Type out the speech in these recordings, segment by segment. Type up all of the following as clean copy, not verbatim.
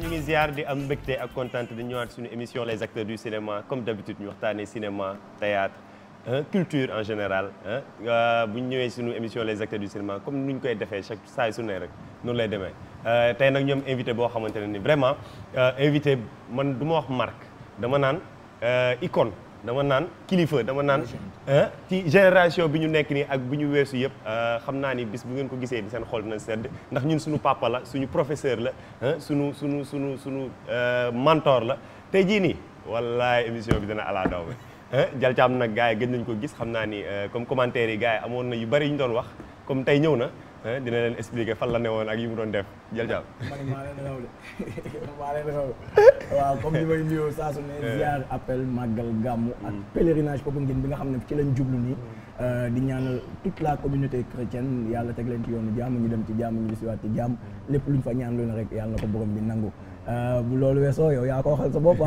ñu ngi ziar di am mbégte ak kontaan di ñëwaat suñu émission les acteurs du cinéma comme d'habitude ñu waxtaanee cinéma théâtre culture en général bu ñu ñëwee suñu émission les acteurs du cinéma comme ni ñu koy defee chaque saa su ne rek noonu lay demee tey nag ñoom invité boo xamante ne ni vraiment invité man du ma wax marque dama naan icône dama naan kilifa dama naan ci génération bi ñu nekk nii ak bi ñu weesu yëpp xam naa ni bis bu ngeen ko gisee di seen xol dina sedd ndax ñun suñu papa la suñu professeur la suñu mentor la tey jii nii wallaay émission bi dina ala daw Dial Thiam nag gars yi gëj nañ ko gis xam naa ni comme commentaire yi gars yi amoon na yu bari yu ñu doon wax comme tey ñëw na dina leen expliquer fan la newoon ak yu mu doon def Dial Thiam. man maa leen raw de maa leen raw waaw comme ni may nuyoo saa su ne ziar appel màggal gàmmu ak pèlerinage Popenguine bi nga xam ne ci lañ jublu nii di ñaanal toute la communauté chrétienne yàlla teg leen ci yoonu jàmm ñu dem ci jàmm ñu desiwaat ci jàmm lépp luñ fa ñaan lu ne rek yàlla na ko borom bi nangu bu loolu weesoo yow yaa ko waxal sa bopp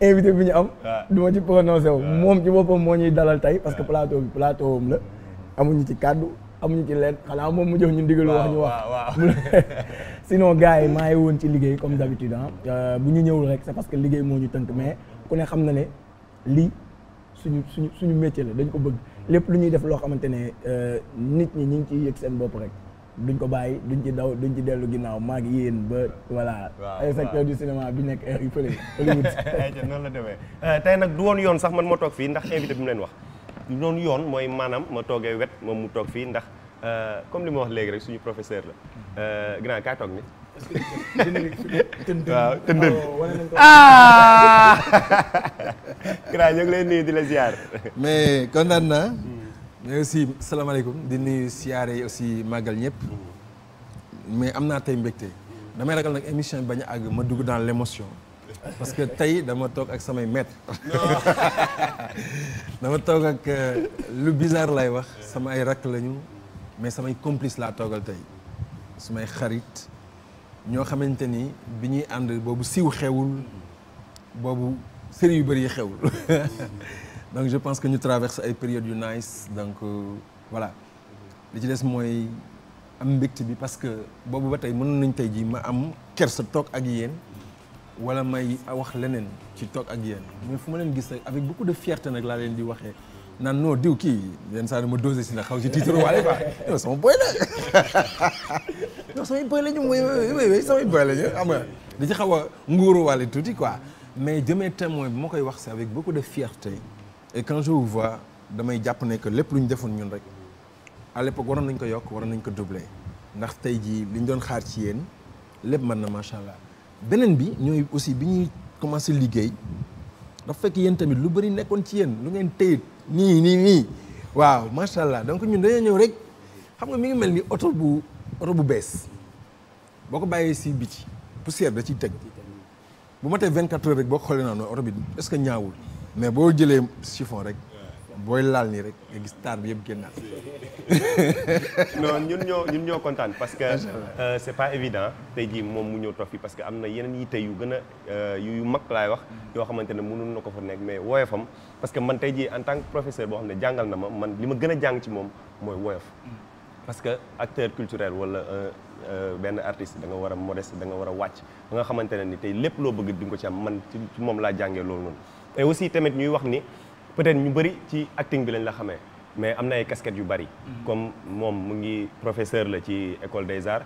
invité bi ñu am du ma ci prononcé wu moom ci boppam moo ñuy dalal tey parce que plateau bi plateau am la amuñu ci kàddu amuñu ci leen xanaa moom mu jox ñu ndigal wax ñu wax sinon gars yi maa ngi woon ci liggéey comme d'habitude bu ñu ñëwul rek c'est parce que liggéey moo ñu tënk mais ku ne xam na ne lii suñu métier la dañ ko bëgg lépp lu ñuy def loo xamante ne nit ñi ñu ngi ciy yëg seen bopp rek duñ ko bàyyi duñ ci daw duñ ci dellu ginnaaw maa ngi yéen ba voilà ay secteur du cinéma bi nekk air yu fële Hollywood noonu la demee tey nag du woon yoon sax man ma toog fii ndax invité bi mu leen wax du doon yoon mooy maanaam ma toogee wet moom mu toog fii ndax comme li ma wax léegi rek suñu professeur la grand kaay toog ni waaw tëndën grand ñu ngi lay nuyu di la ziar mais kontaan naa mais aussi salaamaaleykum di nuyu siyaare yi aussi màggal ñëpp mais am naa tey mbégte damay ragal nag émission bi bañ a àgg ma dugg dans l'émotion parce que tey dama toog ak samay maître dama toog ak lu bizarre lay wax sama ay rakk lañu mais samay complice laa toogal tey samay xarit ñoo xamante ni bi ñuy ànd boobu siiw xewul boobu série yu bëri yi xewul donc je pense que ñu traverse ay périodes yu nice donc voilà li ci des mooy am mbégte bi parce que boobu ba tey mënoon nañ tey ji ma am kersa toog ak yéen wala may wax leneen ci toog ak yéen mais fu ma leen gis rek avec beaucoup de fierté nag laa leen di waxee naan non diw kii yenn saa ma dosé si na xaw si titre waale quoi non sama boy la non samay boy la ñu mooy samay boy la ñu xam nga di ci xaw a nguuru waale tuuti quoi mais jëmee témoin bi moo koy wax c'est avec beaucoup de fierté et quand je vous vois damay jàpp ne que lépp lu ñu defoon ñun rek à l'époque waroon nañ ko yokk waroon nañ ko doubler ndax tey jii li ñu doon xaar ci yéen lépp mën na macha allah beneen bi ñooy aussi bi ñuy commencé liggéey dafa fekk yéen tamit lu bëri nekkoon ci yéen lu ngeen téye nii waaw macha allah donc ñun dañoo ñëw rek xam nga mi ngi mel ni oto bu bees boo ko bàyyee si biti poussière da ciy teg bu ma tee 24 heures rek boo ko xoolee naa oto bi est-ce que ñaawul mais boo jëlee chiffon rek booy laal nii rek nga gis taar bi yëpp génnaat. non ñun ñoo kontaan parce que c'est pas évident tey jii moom mu ñëw toog fii parce que am na yeneen yitte yu gën a yu mag laay wax yoo xamante ne mënul na ko fa nekk mais woyofam parce que man tey jii en tant que professeur boo xam ne jàngal na ma man li ma gën a jàng ci moom mooy woyof parce que acteur culturel wala benn artiste da nga war a modeste da nga war a wàcc ba nga xamante ne ni tey lépp loo bëgg di nga ko ci am man ci moom laa jàngee loolu noonu et aussi tamit ñuy wax ni peut-être ñu bëri ci acting bi lañ la xamee mais am na ay casquettes yu bëri comme moom mu ngi professeur la ci école des arts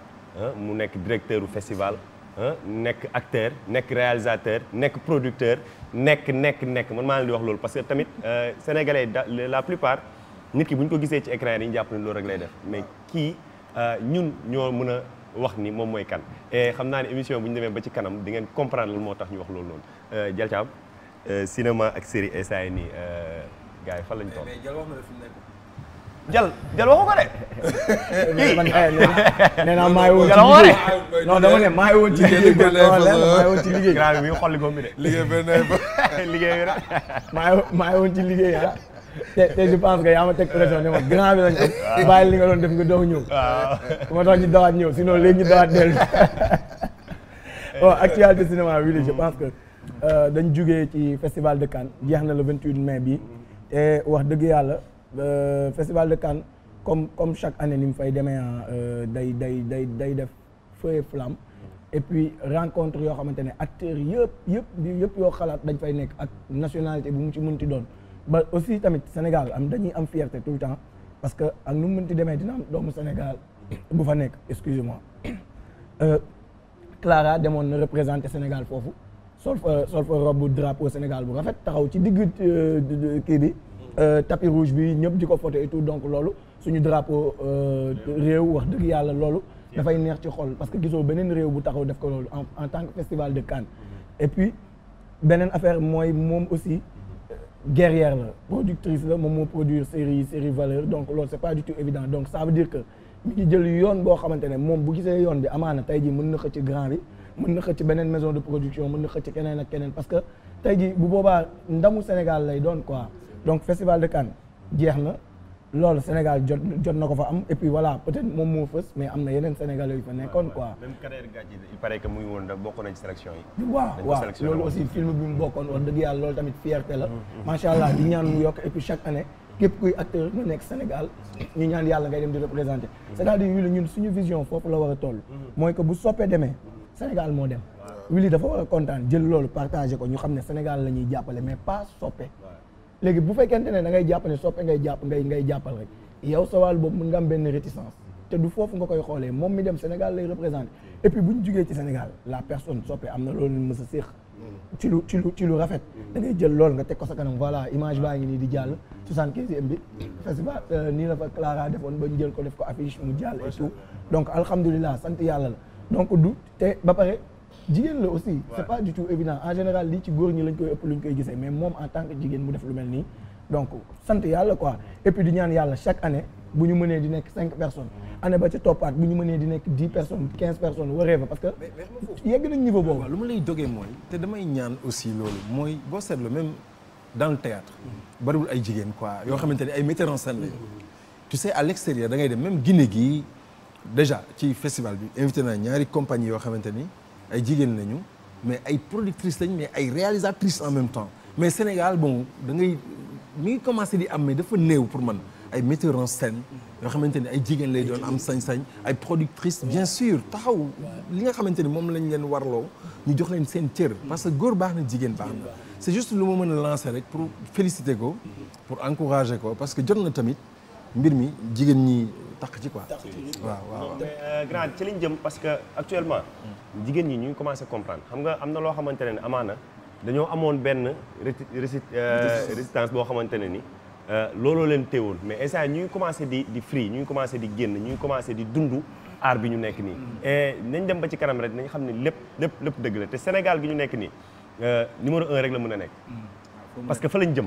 mu nekk directeur du festival nekk acteur nekk réalisateur nekk producteur nekk man maa leen di wax loolu parce que tamit sénégalais la plupart nit ki bu ñu ko gisee ci écran yi dañu jàpp ne loolu rek lay def mais kii ñun ñoo mën a wax ni moom mooy kan et xam naa ne émission bu ñu demee ba ci kanam di ngeen comprendre lan moo tax ñu wax loolu noonu Dial Thiam cinéma ak série instant yi nii gars yi fan lañ toll. mais Dial wax na la fi mu nekk. Dial waxu ko de. man nee naa maa ngi woon ci liggéey non dama ne maa ngi woon ci liggéey maa ngi woon ci liggéey. grand bi mi ngi xolli góob bi de. liggéey benn liggéey bi rek. maa ngi woon ci liggéey te je pense que yaa ma teg pression ne ma grand bi lañ am bàyyi li nga doon def nga doog ñëw. waaw moo tax ñu dawaat ñëw sinon léegi ñu dawaat dellu. bon actualité cinéma bi je pense que. dañ jugee ci festival de Cannes jeex na le 28 mai bi te wax dëgg yàlla festival de Cannes comme chaque année ni mu fay demee day def feu et flamme et puis rencontre yoo xamante ne acteurs yëpp yoo xalaat dañ fay nekk ak nationalité bu mu ci mënti doon ba aussi tamit Sénégal dañuy am fierté tout le temps parce que ak nu mu mënti demee dina am doomu Sénégal bu fa nekk excusez-moi Clara demoon na représenter Sénégal foofu sol fa robe drapeau Sénégal bu rafet taxaw ci digg kii bi tapis rouge bi ñëpp di ko photo et tout donc loolu suñu drapeau réew wax dëgg yàlla loolu dafay neex ci xol parce que gisoo beneen réew bu taxaw def ko loolu en tant que festival de Cannes et puis beneen affaire mooy moom aussi guerrière la productrice la moom moo produire série valeur donc loolu c'est pas du tout évident donc ça veut dire que mi ngi jël yoon boo xamante ne moom bu gisee yoon bi amaana tey jii mën na xëcc grand bi mën na xëcc beneen maison de production mën na xëcc keneen ak keneen parce que tey jii bu boobaa ndamu Sénégal lay doon quoi donc festival de Cannes jeex na loolu Sénégal jot na ko fa am et puis voilà peut-être moom moo fës mais am na yeneen Sénégalais yu fa nekkoon quoi. même Kader Gadji il paraît que muy woon da bokk na ci sélection yi. waaw loolu aussi film bi mu bokkoon wax dëgg yàlla loolu tamit fierté la. macha allah di ñaan mu yokk et puis chaque année képp kuy acteur nga nekk Sénégal ñu ñaan yàlla ngay dem di représenter. c'est-à-dire Wally ñun suñu vision foofu la war a toll. mooy que bu soppee demee Sénégal moo dem. Wally dafa war a kontaan jël loolu partagé ko ñu xam ne Sénégal la ñuy jàppale mais pas soppe. léegi bu fekkente ne da ngay jàpp ne soppe ngay jàppal rek yow sa wàll boobu mën nga am benn réticence te du foofu nga koy xoolee moom mi dem Sénégal lay représenter et puis bu ñu jugee ci Sénégal la personne soppe am na loolu mës a séex ci lu rafet da ngay jël loolu nga teg ko sa kanam voilà image baa ngi nii di jàll 75e bi festival nii la fa Clara defoon ba ñu jël ko def ko affiche mu jàll et tout donc alhamdulilah sant yàlla la donc du te ba pare jigéen la aussi c'est pas du tout évident en général lii ci góor ñi lañ koy ëpp luñ koy gisee mais moom en tant que jigéen mu def lu mel nii donc sant yàlla quoi et puis di ñaan yàlla chaque année bu ñu mënee di nekk 5 personnes année ba ca toppaat bu ñu mënee di nekk 10 personnes 15 personnes waree fa parce que yegg nañ niveau boobu. lu ma lay dogee mooy te damay ñaan aussi loolu mooy boo seetlu même dans le théâtre bariwul ay jigéen quoi yoo xamante ne ay metteurs en scène lañu tu sais à l'extérieur da ngay dem même Guinée gii déjà ci festival bi invité naa ñaari compagnie yoo xamante ni ay jigéen lañu mais ay productrices lañu mais ay réalisatrices en même temps mais Sénégal bon da ngay mi ngi commencé di am mais dafa néew pour man ay metteurs en scène yoo xamante ni ay jigéen lay doon am sañ-sañ ay productrices bien sûr taxaw li nga xamante ni moom lañ leen warloo ñu jox leen seen cër parce que góor baax na jigéen baax na c'est juste lu ma mën a lancer rek pour féliciter ko pour encourager ko parce que jot na tamit mbir mi jigéen ñi tax ci quoi. waaw. mais grand ci liñ jëm parce que actuellement jigéen ñi ñu ngi commencé comprendre xam nga am na loo xamante ne amaana dañoo amoon benn résistance boo xamante ne ni looloo leen teewoon mais instant ñu ngi commencé di free ñu ngi commencé di génn ñu ngi commencé di dund aar bi ñu nekk nii. et nañ dem ba ci kanam rek nañ xam ne lépp dëgg la te Sénégal gi ñu nekk nii numéro 1 rek la mën a nekk. parce que fa lañ jëm.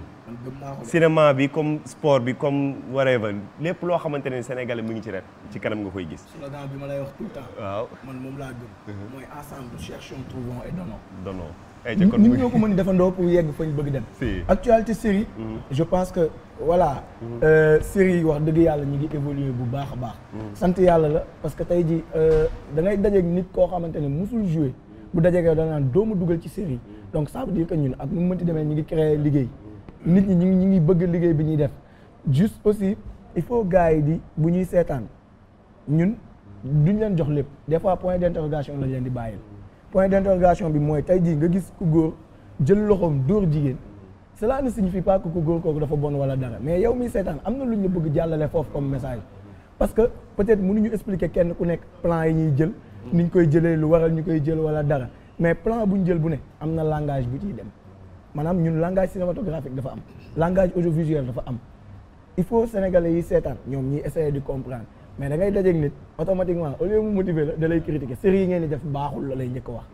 cinéma bi comme sport bi comme whatever lépp loo xamante ne Sénégalais mu ngi ci ret ci kanam nga koy gis. slogan bi ma lay wax tout le temps. waaw man moom laa gëm. mooy ensemble cherchons trouvons et donnons. ñu ñoo ko mën defandoo pour yegg fañ bëgg dem. actualité série. je pense que voilà. série yi wax dëgg yàlla ñu ngi évoluer bu baax a baax. sant yàlla la parce que tey jii da ngay dajeeg nit koo xamante ne musul jouer bu dajeeg yow da naan doomu dugal ci série donc ça veut dire que ñun ak nu mu mënti demee ñu ngi créer liggéey nit ñi ñu ngi bëgg liggéey bi ñuy def juste aussi il faut gars yi di bu ñuy seetaan ñun duñ leen jox lépp des fois point d'interrogation lañ leen di bàyyil. point d'interrogation bi mooy tey jii nga gis ku góor jël loxoom dóor jigéen cela ne signifie pas que ku góor kooku dafa bon wala dara mais yow miy seetaan am na lu ñu bëgg jàllale foofu comme message parce que peut-être mënuñu expliquer kenn ku nekk plan yi ñuy jël niñ koy jëlee lu waral ñu koy jël wala dara mais plan bu ñu jël bu ne am na langage bu ciy dem maanaam ñun langage cinématographique dafa am langage audiovisuel dafa am il faut sénégalais yi seetaan ñoom ñiy essayer de comprendre mais da ngay dajeeg nit automatiquement au lieu mu motiver la da lay critiquer série yi ngeen di def baaxul la lay njëkk a wax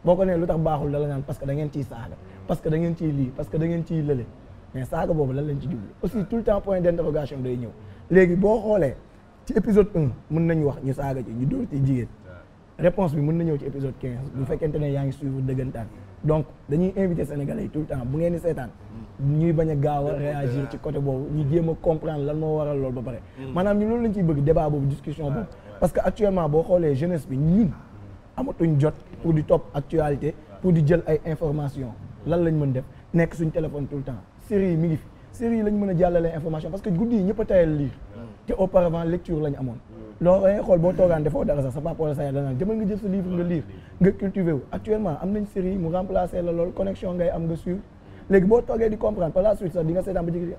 boo ko nee lu tax baaxul da la naan parce que da ngeen ciy saaga parce que da ngeen ciy lii parce que da ngeen ciy lële mais saaga boobu lan lañ ci jublu aussi tout le temps point d'interrogation day ñëw léegi boo xoolee ci épisode 1 mën nañu wax ñu saaga ci ñu dóor ci jigéen réponse bi mën na ñëw ci épisode 15 bu fekkente ne yaa ngi suivre dëggantaan donc dañuy inviter sénégalais yi tout le temps bu ngeen di seetaan ñuy bañ a gaaw a réagir ci côté boobu ñu jéem a comprendre lan moo waral loolu ba pare maanaam ñu loolu lañ ciy bëgg débat boobu discussion boobu parce que actuellement boo xoolee jeunesse bi ñun amatuñ jot pour di topp actualité pour di jël ay information lan lañ mën def nekk suñ téléphone tout le temps série yi mi ngi fi série yi lañ mën a jàllalee information parce que guddi yi ñëpp a tayal lire te auparavant lecture lañ amoon loo xool boo toogaan defoo dara sax sa papa wala sa yaay danaan demal nga jël sa livre nga lire nga cultiver wu actuellement am nañ série mu remplacer la loolu connexion ngay am nga suivre léegi boo toogee di comprendre par la suite sax di nga seetaan ba jigi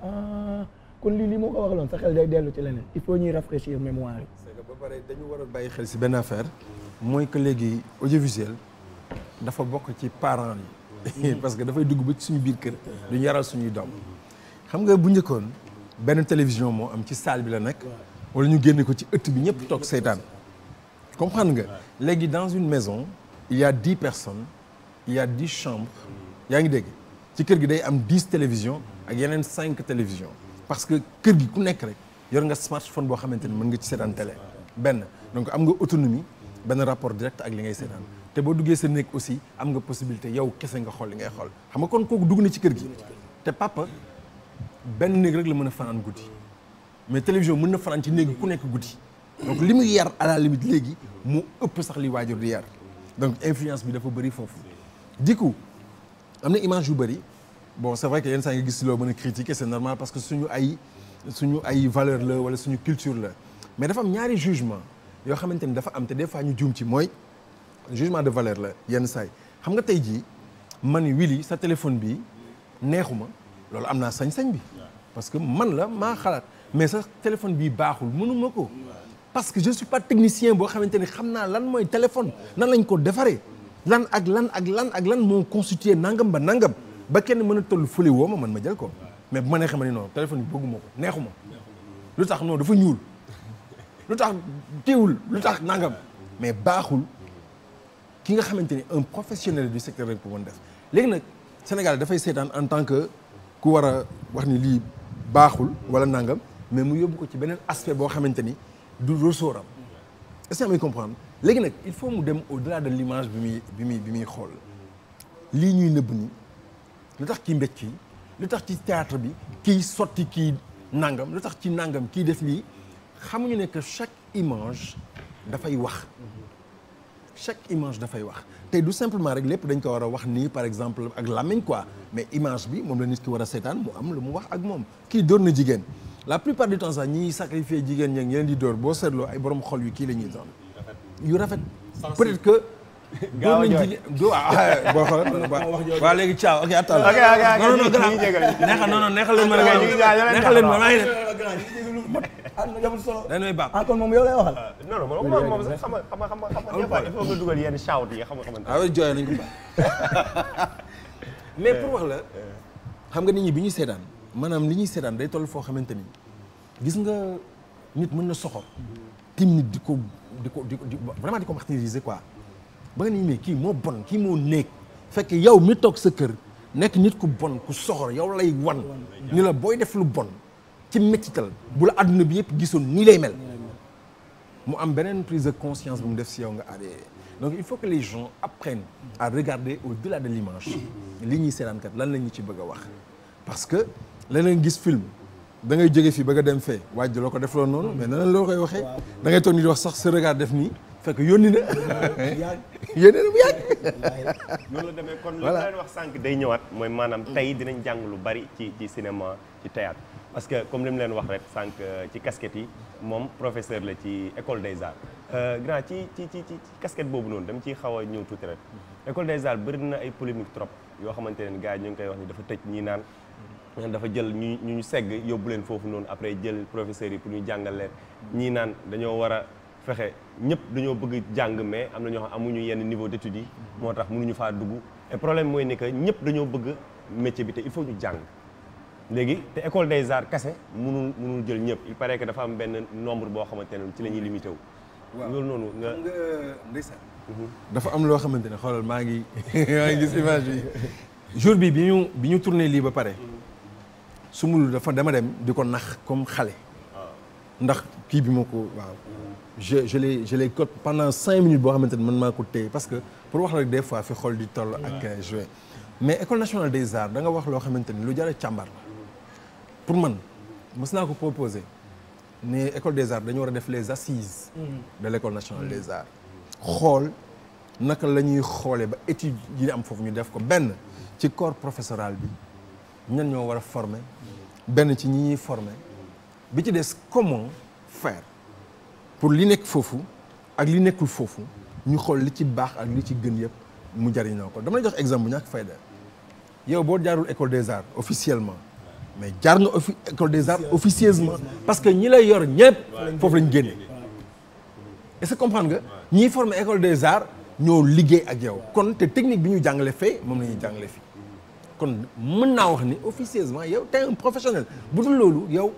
kon lii moo ko waraloon sa xel day dellu ci leneen il faut ñuy rafraîchir mémoire yi. c'est que ba pare dañu war a bàyyi xel si benn affaire mooy que léegi audiovisuel dafa bokk ci parents yi parce que dafay dugg ba ci suñu biir kër duñu yaral suñuy doom xam nga bu njëkkoon benn télévision moo am ci salle bi la nekk wala ñu génne ko ci ëtt bi ñëpp toog seetaan comprendre nga léegi dans une maison il y a 10 personnes il y a 10 chambres yaa ngi dégg ci kër gi day am 10 télévisions ak yeneen 5 télévisions parce que kër gi ku nekk rek yor nga smartphone boo xamante ni mën nga ci seetaan télé benn donc am nga autonomie benn rapport direct ak li ngay seetaan te boo duggee sa néeg aussi am nga possibilité yow kese nga xool li ngay xool xam nga kon kooku dugg na ci kër gi te papa benn néeg rek la mën a fanaan guddi mais télévision mën na fanaan ci néeg ku nekk guddi donc li muy yar à la limite léegi mu ëpp sax li waajur di yar donc influence bi dafa bëri foofu du coup am na image yu bëri bon c'est vrai que yenn saa nga gis loo mën a critiquer c'est normal parce que suñu ay valeur la wala suñu culture la mais dafa am ñaari jugement yoo xamante ni dafa am te des fois ñu juum ci mooy jugement de valeur la yenn saay xam nga tey jii man ni Willy sa téléphone bi neexuma loolu am naa sañ-sañ bi parce que man la maa xalaat mais sa téléphone bi baaxul mënuma ko parce que je suis pas technicien boo xamante ni xam naa lan mooy téléphone nan lañ ko defaree lan moo constitué nangam ba nangam ba kenn mën a toll fële woo man ma jël ko mais bu ma neexee ma ni non téléphone bi bëgguma ko neexuma lu tax non dafa ñuul lu tax teewul lu tax nangam mais baaxul ki nga xamante ni un professionnel du secteur rek pour mën def léegi nag Sénégal dafay seetaan en tant que ku war a wax ni lii baaxul wala nangam mais mu yóbbu ko ci beneen aspect boo xamante ni du ressortam est-ce que may comprendre léegi nag il faut mu dem au-delà de l'image bi muy xool lii ñuy nëbb ni lu tax kii mbéj kii lu tax ci théâtre bi kii sotti kii nangam lu tax ci nangam kii def lii xamuñu ne que chaque image dafay wax tey du simplement rek lépp dañ ko war a wax nii par exemple ak làmmiñ quoi mais image bi moom la nit ki war a seetaan mu am lu mu wax ak moom kii dóor na jigéen la plupart du temps sax ñiy sacrifier jigéen ñi leen di dóor boo seetloo ay borom xol yu kii la ñuy doon yu rafet peut-être que gaaw a jooy boo xoolal waaw léegi ciao ok attends non neexal leen ma maa ngi dañ may baax kon moom yow lay waxal. non moom sax xam nga il faut nga dugal yenn shout yi xam nga waaw jooy nañ ko baax mais pour wax la xam nga nit ñi bi ñuy seetaan maanaam li ñuy seetaan day toll foo xamante ni gis nga nit mën na soxor tim nit di ko vraiment di ko martyriser quoi ba nga ni mais kii moo bon kii moo nekk fekk yow mi toog sa kër nekk nit ku bon ku soxor yow lay wan ni la booy def lu bon ci métital bu la àdduna bi yëpp gisoon nii lay mel mu am beneen prise de conscience bu mu def si yow nga adhéré donc il faut que les gens apprennent à regarder au-delà de l'image li ñuy seetaankat lan la ñu ci bëgg a wax parce que leneen gis film da ngay jóge fii bëgg a dem fee waaj loo ko def loolu noonu mais nan loo koy waxee da ngay toog ni di wax sax sa regard def nii fekk yónni na yónni na bu yàgg noonu la demee kon lu leen wax sànq day ñëwaat mooy maanaam tey dinañ jàng lu bari ci cinéma ci théâtre parce que comme li mu leen wax rek sànq ci casquette yi moom professeur la ci école des arts grand ci casquette boobu noonu dama ciy xaw a ñëw tuuti rek école des arts bëri na ay polémique trop yoo xamante ne gars yi ñu ngi koy wax ni dafa tëj ñii naan dafa jël ñu segg yóbbu leen foofu noonu après jël professeurs yi pour ñu jàngal leen ñii naan dañoo war a fexe ñëpp dañoo bëgg jàng mais am na ñoo xam amuñu yenn niveau d'études yi moo tax mënuñu faa dugg et problème mooy ni que ñëpp dañoo bëgg métier bi te il faut ñu jàng léegi te école des arts kese mënul jël ñëpp il paraît que dafa am benn nombre boo xamante ne ci la ñuy limité wu. waaw loolu noonu nga ndeysaan dafa am loo xamante ne xoolal maa ngi gis image bi jour bi ñu tourné lii ba pare sumul dama dem di ko nax comme xale ndax kii bi ma ko waaw je l'ai code pendant 5 minutes boo xamante ne man maa ko téye parce que pour wax rek des fois fi xool di toll ak joué mais école nationale des arts da nga wax loo xamante ni lu jar a càmbar la pour man mës naa ko proposer ne école des arts dañu war a def les assises de l'école nationale des arts xool naka la ñuy xoolee ba études yi am foofu ñu def ko benn ci corps professoral bi ñan ñoo war a former benn ci ñi ñuy former bi ci des comment faire pour li nekk foofu ak li nekkul foofu ñu xool li ci baax ak li ci gën yëpp mu jariñoo ko dama lay jox exemple bu ñàkk fayda yow boo jaarul école des arts officiellement mais jaar nga école des arts officieusement parce que ñi lay yor ñëpp foofu lañ génne est-ce que comprendre nga ñiy formé école des arts ñoo liggéey ak yow kon te technique bi ñu jàngale fee moom la ñuy jàngale fii kon mën naa wax ni officieusement yow t'es un professionnel bu dul loolu yow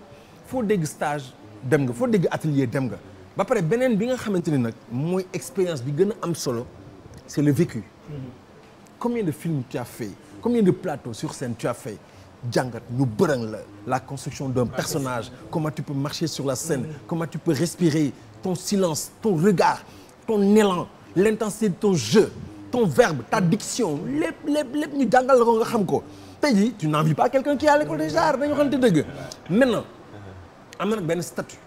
foo dégg stage dem nga foo dégg atelier dem nga ba pare beneen bi nga xamante ni nag mooy expérience bi gën a am solo c'est le vécu combien de films tu as fait combien de plateaux sur scène tu as fait jàngat ñu bërëng la construction d'un personnage comment tu peux marcher sur la scène comment tu peux respirer ton silence ton regard ton élan l'intensité de ton jeu ton verbe ta diction lépp ñu jàngal la ko nga xam ko tey jii tu n'envies pas quelqu'un qui est à l'école des arts dañu xamante dëgg maintenant am na nag benn statut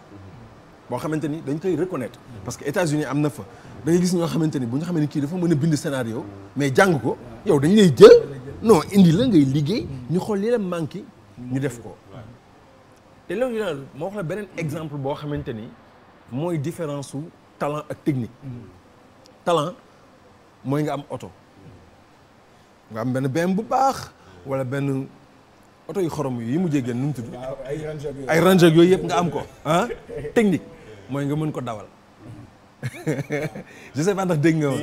boo xamante ni dañ koy reconnaître parce que États-Unis am na fa da ngay gis ñoo xamante ni bu ñu xamee ni kii dafa mën a bind scénario mais jàng ko yow dañ lay jël non indi la ngay liggéey ñu xool li la manqué ñu def ko te loolu daal moo wax la beneen exemple boo xamante ni mooy différence su talent ak technique talent mooy nga am oto nga am benn BM bu baax wala benn oto yu xorom yi mujjee génn nu mu tudd ay Ranger yooyu yëpp nga am ko ah technique mooy nga mën ko dawal je sais pas ndax dégg nga woon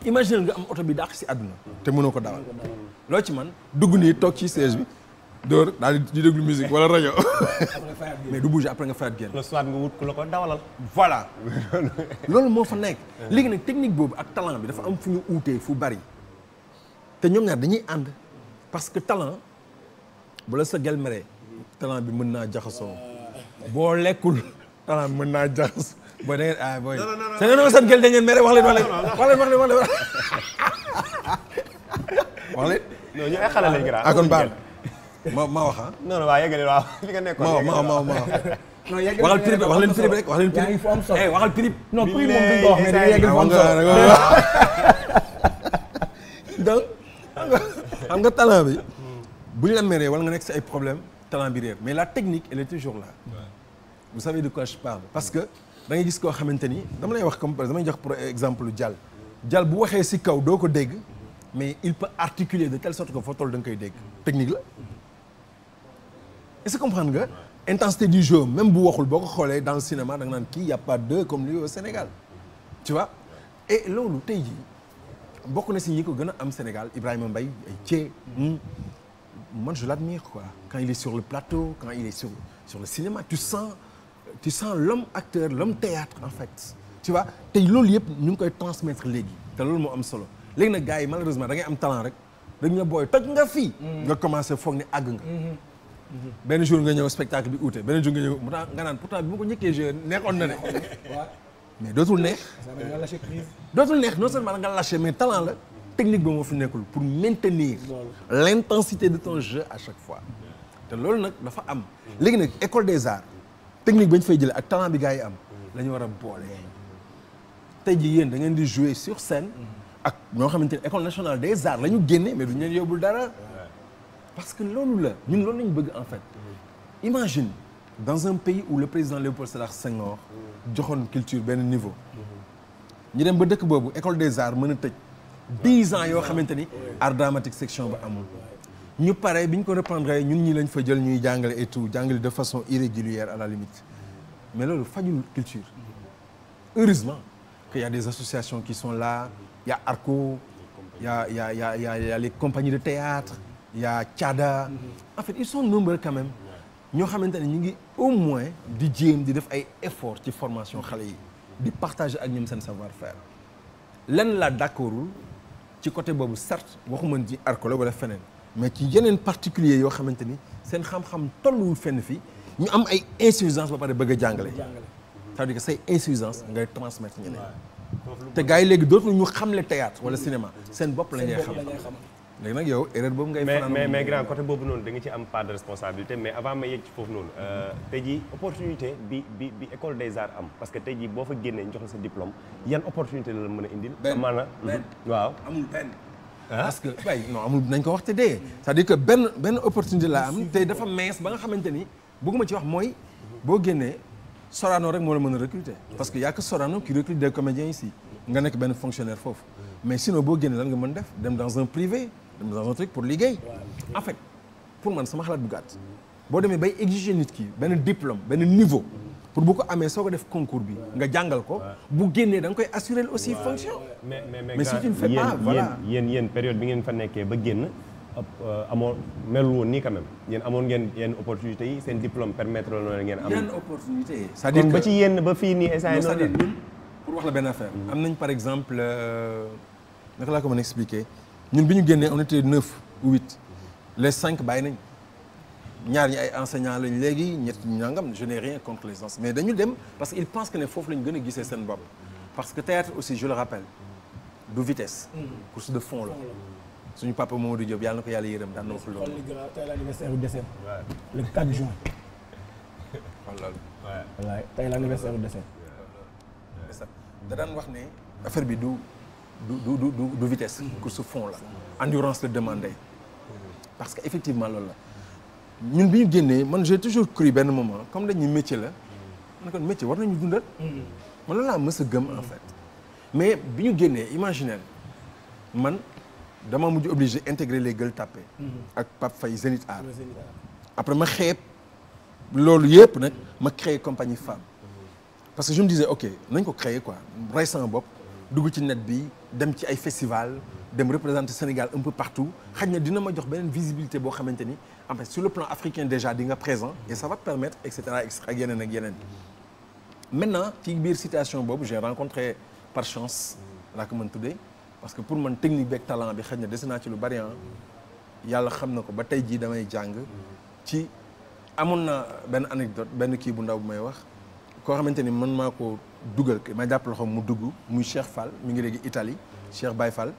imagine nga am oto bi dàq si àdduna te mënoo ko dawal loo ci man dugg nii toog ci siège bi dóor daal di déglu musique wala rajo mais du bouger après nga fayat génn le soit nga wut ku la ko dawalal voilà loolu moo fa nekk léegi nag technique boobu ak talent bi dafa am fu ñu uutee fu bari te ñoom ñaar dañuy ànd parce que talent bu la sa gel meree talent bi mën naa jaxasoo boo lekkul talent bi mën naa jaxasoo booy da ngeen ah booy sa nga noo sat gel da ngeen mere wax leen non ñu ay xale lañ gra kon baax ma wax ah non non waaw yeggali waaw fi nga nekkoon ma waxal prix wax leen prix rek wax leen prix waxal prix non prix moom duñ ko wax mais dañuy yegg fu am solo donc xam nga talent bi bu ñu la meree wala nga nekk si ay problème talent bi réer mais la technique elle est toujours là vous savez de quoi je parle parce que da ngay gis koo xamante ni dama lay wax comme damay jox pour exemple Dial bu waxee si kaw doo ko dégg mais il peut articuler de telle sorte que foo toll da nga koy dégg technique la est-ce que comprendre nga intensité du jeu même bu waxul boo ko xoolee dans le cinéma da nga naan kii y a pas deux comme lui au Sénégal tu vois et loolu tey jii bokk na si ñi ko gën a am Sénégal Ibrahima Mbaye ay Thié man je l'admire quoi quand il est sur le plateau quand il est sur le cinéma tu sens l'homme acteur l'homme théâtre en fait tu vois te loolu yëpp ñu ngi koy transmettre léegi te loolu moo am solo léegi nag gars yi malheureusement da ngay am talent rek dañu la booy toj nga fii nga commencé foog ni àgg nga benn jour nga ñëw spectacle bi uute benn jour nga ñëw nga naan pourtant bi ma ko njëkkee joué neexoon na ne mais dootul neex non seulement da nga lâché mais talent la technique ba moo fi nekkul pour maintenir l'intensité de ton jeu à chaque fois te loolu nag dafa am léegi nag école des arts technique ba ñu fay jëlee ak talent bi gars yi am la ñu war a boole tey jii yéen da ngeen di jouer sur scène ak ñoo xamante ne école nationale des arts la ñu génne mais duñ leen yóbbul dara parce que loolu la ñun loolu lañu bëgg en fait imagine dans un pays où le président Léopold Sédar Senghor joxoon culture benn niveau ñu dem ba dëkk boobu école des arts mën a tëj 10 ans yoo xamante ni art dramatique section ba amul ñu pare bi ñu ko reprendre ñun ñi lañ fa jël ñuy jàngale et tout jàngale de façon irrégulière à la limite mais loolu fajul culture heureusement qu'il y a des associations qui sont là il y a Arco il y a les compagnies de théâtre il y a Thiada en fait ils sont nombreux quand même ñoo xamante ne ñu ngi au moins di jéem di def ay efforts ci formation xale yi di partager ak ñoom seen savoir-faire lenn la d'accordul ci côté boobu certes waxuma ci Arco la wala feneen mais ci yeneen particulier yoo xamante ni seen xam-xam tolluwul fenn fii ñu am ay insuffisance ba pare bëgg a jàngale c'est-à-dire que say insuffisance ngay transmettre ñeneen te gars yi léegi dootul ñu xamle théâtre wala cinéma seen bopp la ñuy xam léegi nag yow erreur boobu ngay fanaan mais grand côté boobu noonu da nga ci am part de responsabilité mais avant ma yegg ci foofu noonu tey jii opportunité bi école des arts am parce que tey jii boo fa génnee ñu jox la sa diplôme yan opportunité la mën a indil maanaam waaw amul benn parce que waaye non amul nañ ko wax te dee c'est-à-dire que benn opportunité la am tey dafa mees ba nga xamante ni bëgguma ci wax mooy boo génnee Sorano rek moo la mën a recruter parce que y a que Sorano qui recrute des comédiens ici nga nekk benn fonctionnaire foofu mais sinon boo génnee lan nga mën def dem dans un privé dem dans un truc pour liggéey en fait pour man sama xalaat bu gàtt boo demee bay exiger nit ki benn diplôme benn niveau pour bu ko amee soo ko def concours bi nga jàngal ko bu génnee da nga koy assurer aussi fonction mais si tu ne fais pas voilà yéen période bi ngeen fa nekkee ba génn amoon melul woon nii quand même yéen amoon ngeen yenn opportunités yi seen diplôme permettre la ngeen am yenn opportunité c'est-à-dire kon que ba ci yéen ba fii nii essayé c'est-à-dire noonu ñun pour wax la benn affaire am nañ par exemple naka laa ko mën a expliquer ñun bi ñu génnee on était 9 ou 8 les 5 bàyyi nañ ñaar ñi ay enseignants lañ léegi ñett ñangam je n'ai rien contre les enseignants mais dañu dem parce que ils pensent que ne foofu lañ gën a gisee seen bopp parce que théâtre aussi je le rappelle du vitesse course de fond la suñu papa Mamadou Diop yàlla na ko yàlla yërëm daan na wax loolu tey l'anniversaire du décès le 4 juin wallaay tey l'anniversaire du décès da daan wax ne affaire bi du vitesse course fond la endurance la demandé parce que effectivement loolu la ñun bi ñu génnee man j'ai toujours cru benn moment comme dañuy métier la man kon métier war nañu dundal man loolu laa mës a gëm en fait mais bi ñu génnee imaginez man dama mujj obligé intégrer les Gueule Tapée ak Pape Faye Zénith Art après ma xeeb loolu yëpp nag ma créé compagnie femme parce que je me disais ok nañ ko créer quoi rey sama bopp dugg ci net bi dem ci ay festival dem représenter Sénégal un peu partout xëy na dina ma jox beneen visibilité boo xamante ni en fait sur le plan africain déjà di nga présent et ça va te permettre et cetera ak yeneen ak yeneen maintenant ci biir situation boobu j'ai rencontré par chance laa ko mën tuddee parce que pour man technique beeg talent bi xëy na dese naa ci lu bari yàlla xam na ko ba tey jii damay jàng ci amoon na benn anecdote benn kii bu ndaw bu may wax koo xamante ni man maa ko dugal ma jàpp loxo mu dugg muy Cheikh Fall mi ngi léegi Italie Cheikh Baye Fall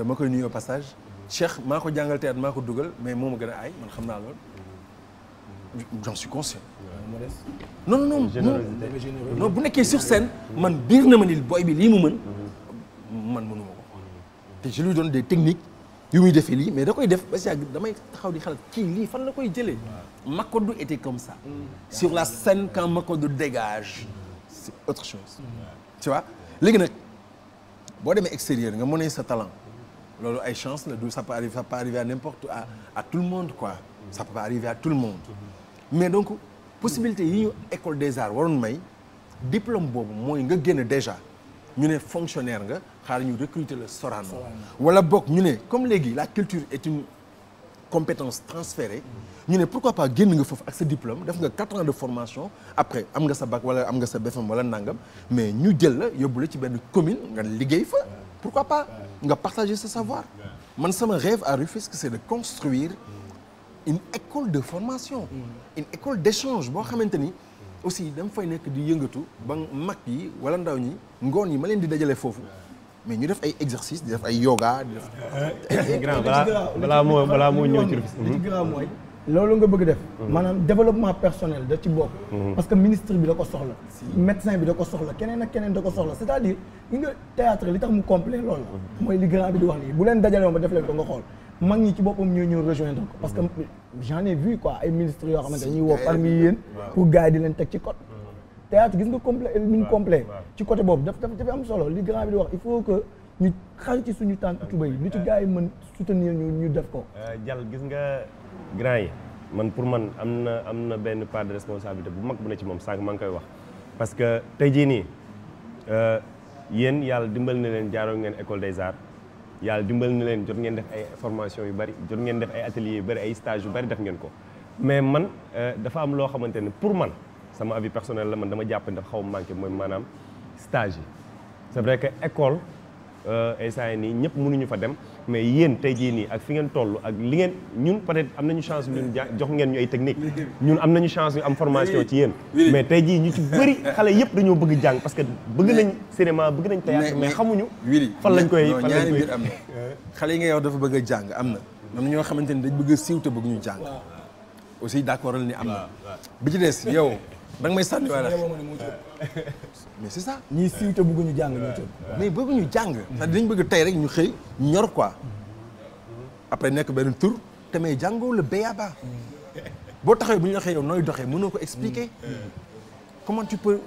ma koy nuyu au passage Cheikh maa ko jàngal théâtre maa ko dugal mais moo ma gën a aay man xam naa loolu j'en suis conscient non bu nekkee sur scène man biir na ma ni booy bi lii mu mën man mënuma ko te je lui donne des techniques yu muy defee lii mais da koy def ba si yàgg damay taxaw di xalaat kii lii fan la koy jëlee Makodou était comme ça sur la scène quand Makodou dégage c'est autre chose tu vois léegi nag boo demee extérieur nga monnaie sa talent loolu ay chance la du ça peut arriver à n'importe à tout le monde quoi ça peut pas arriver à tout le monde mais donc possibilité yi ñu école des arts waroon may diplôme boobu mooy nga génn déjà ñu ne fonctionnaire nga xaar ñu recruter le Sorano wala bokk ñu ne comme léegi la culture est une compétence transférée ñu ne pourquoi pas génn nga foofu ak sa diplôme def nga 4 ans de formation après am nga sa bac wala am nga sa BFM wala nangam mais ñu jël la yóbbu la ci benn commune nga liggéey fa pourquoi pas nga partager ce savoir man sama rêve à Rufisque c'est de construire une école de formation une école d'échange boo xamante ni aussi dama fay nekk di yëngatu ba mag yi wala ndaw ñi ngoon yi ma leen di dajale foofu mais ñu def ay exercices di def ay yoga di def. grand balaa moo ñëw ci li ci grand mooy loolu nga bëgg def maanaam développement personnel da ci bokk parce que ministre bi da ko soxla médecin bi da ko soxla keneen ak keneen da ko soxla c'est-à-dire li nga théâtre li tax mu complet loolu la mooy li grand bi di wax nii bu leen dajale woon ba def leen ko nga xool mag ñi ci boppam ñoo ñëw rejoindre ko parce que j'en ai vu quoi ay ministres yoo xamante dañuy woo parmi yéen pour gars yi di leen teg ci code théâtre gis nga complet ni mu complet ci côté boobu dafa am solo li grand bi di wax il faut que ñu xar ci suñu tànk tuba yi li ci gars yi mën soutenir ñu def ko Jal gis nga grand yi man pour man am na benn part de responsabilité bu mag bu ne ci moom sànq maa ngi koy wax parce que tey jii nii yéen yàlla dimbal na leen jaaroo ngeen école des arts yàlla dimbal na leen jot ngeen def ay formation yu bari jot ngeen def ay ateliers yu bari ay stages yu bari def ngeen ko mais man dafa am loo xamante ne pour man sama avis personnel la man dama jàpp ne dafa xaw a manqué mooy maanaam stage yi c'est vrai que école instant yi nii ñëpp mënuñu fa dem mais yéen tey jii nii ak fi ngeen toll ak li ngeen ñun peut-être am nañu chance ñun jox ngeen ñu ay technique ñun am nañu chance ñu am formation ci yéen mais tey jii ñu ci bëri xale yëpp dañoo bëgg jàng parce que bëgg nañ cinéma bëgg nañ théâtre mais xamuñu fan lañ koy ñaari mbir am na xale yi ngay wax dafa bëgg a jàng am na ñoo xamante ni dañ bëgg a siiw te bëgg ñu jàng aussi d'accord ni am na bi ci des yow da nga may sànni wala mais c'est ça ñii siiw te bëgguñu jàng ñoo tëb mais bëgguñu jàng c'est-à-dire dañ bëgg tey rek ñu xëy ñor quoi après nekk benn tur te may jàngoo le béyaba boo taxawee bu ñu la waxee yow nooy doxee mënoo ko expliquer comment tu peux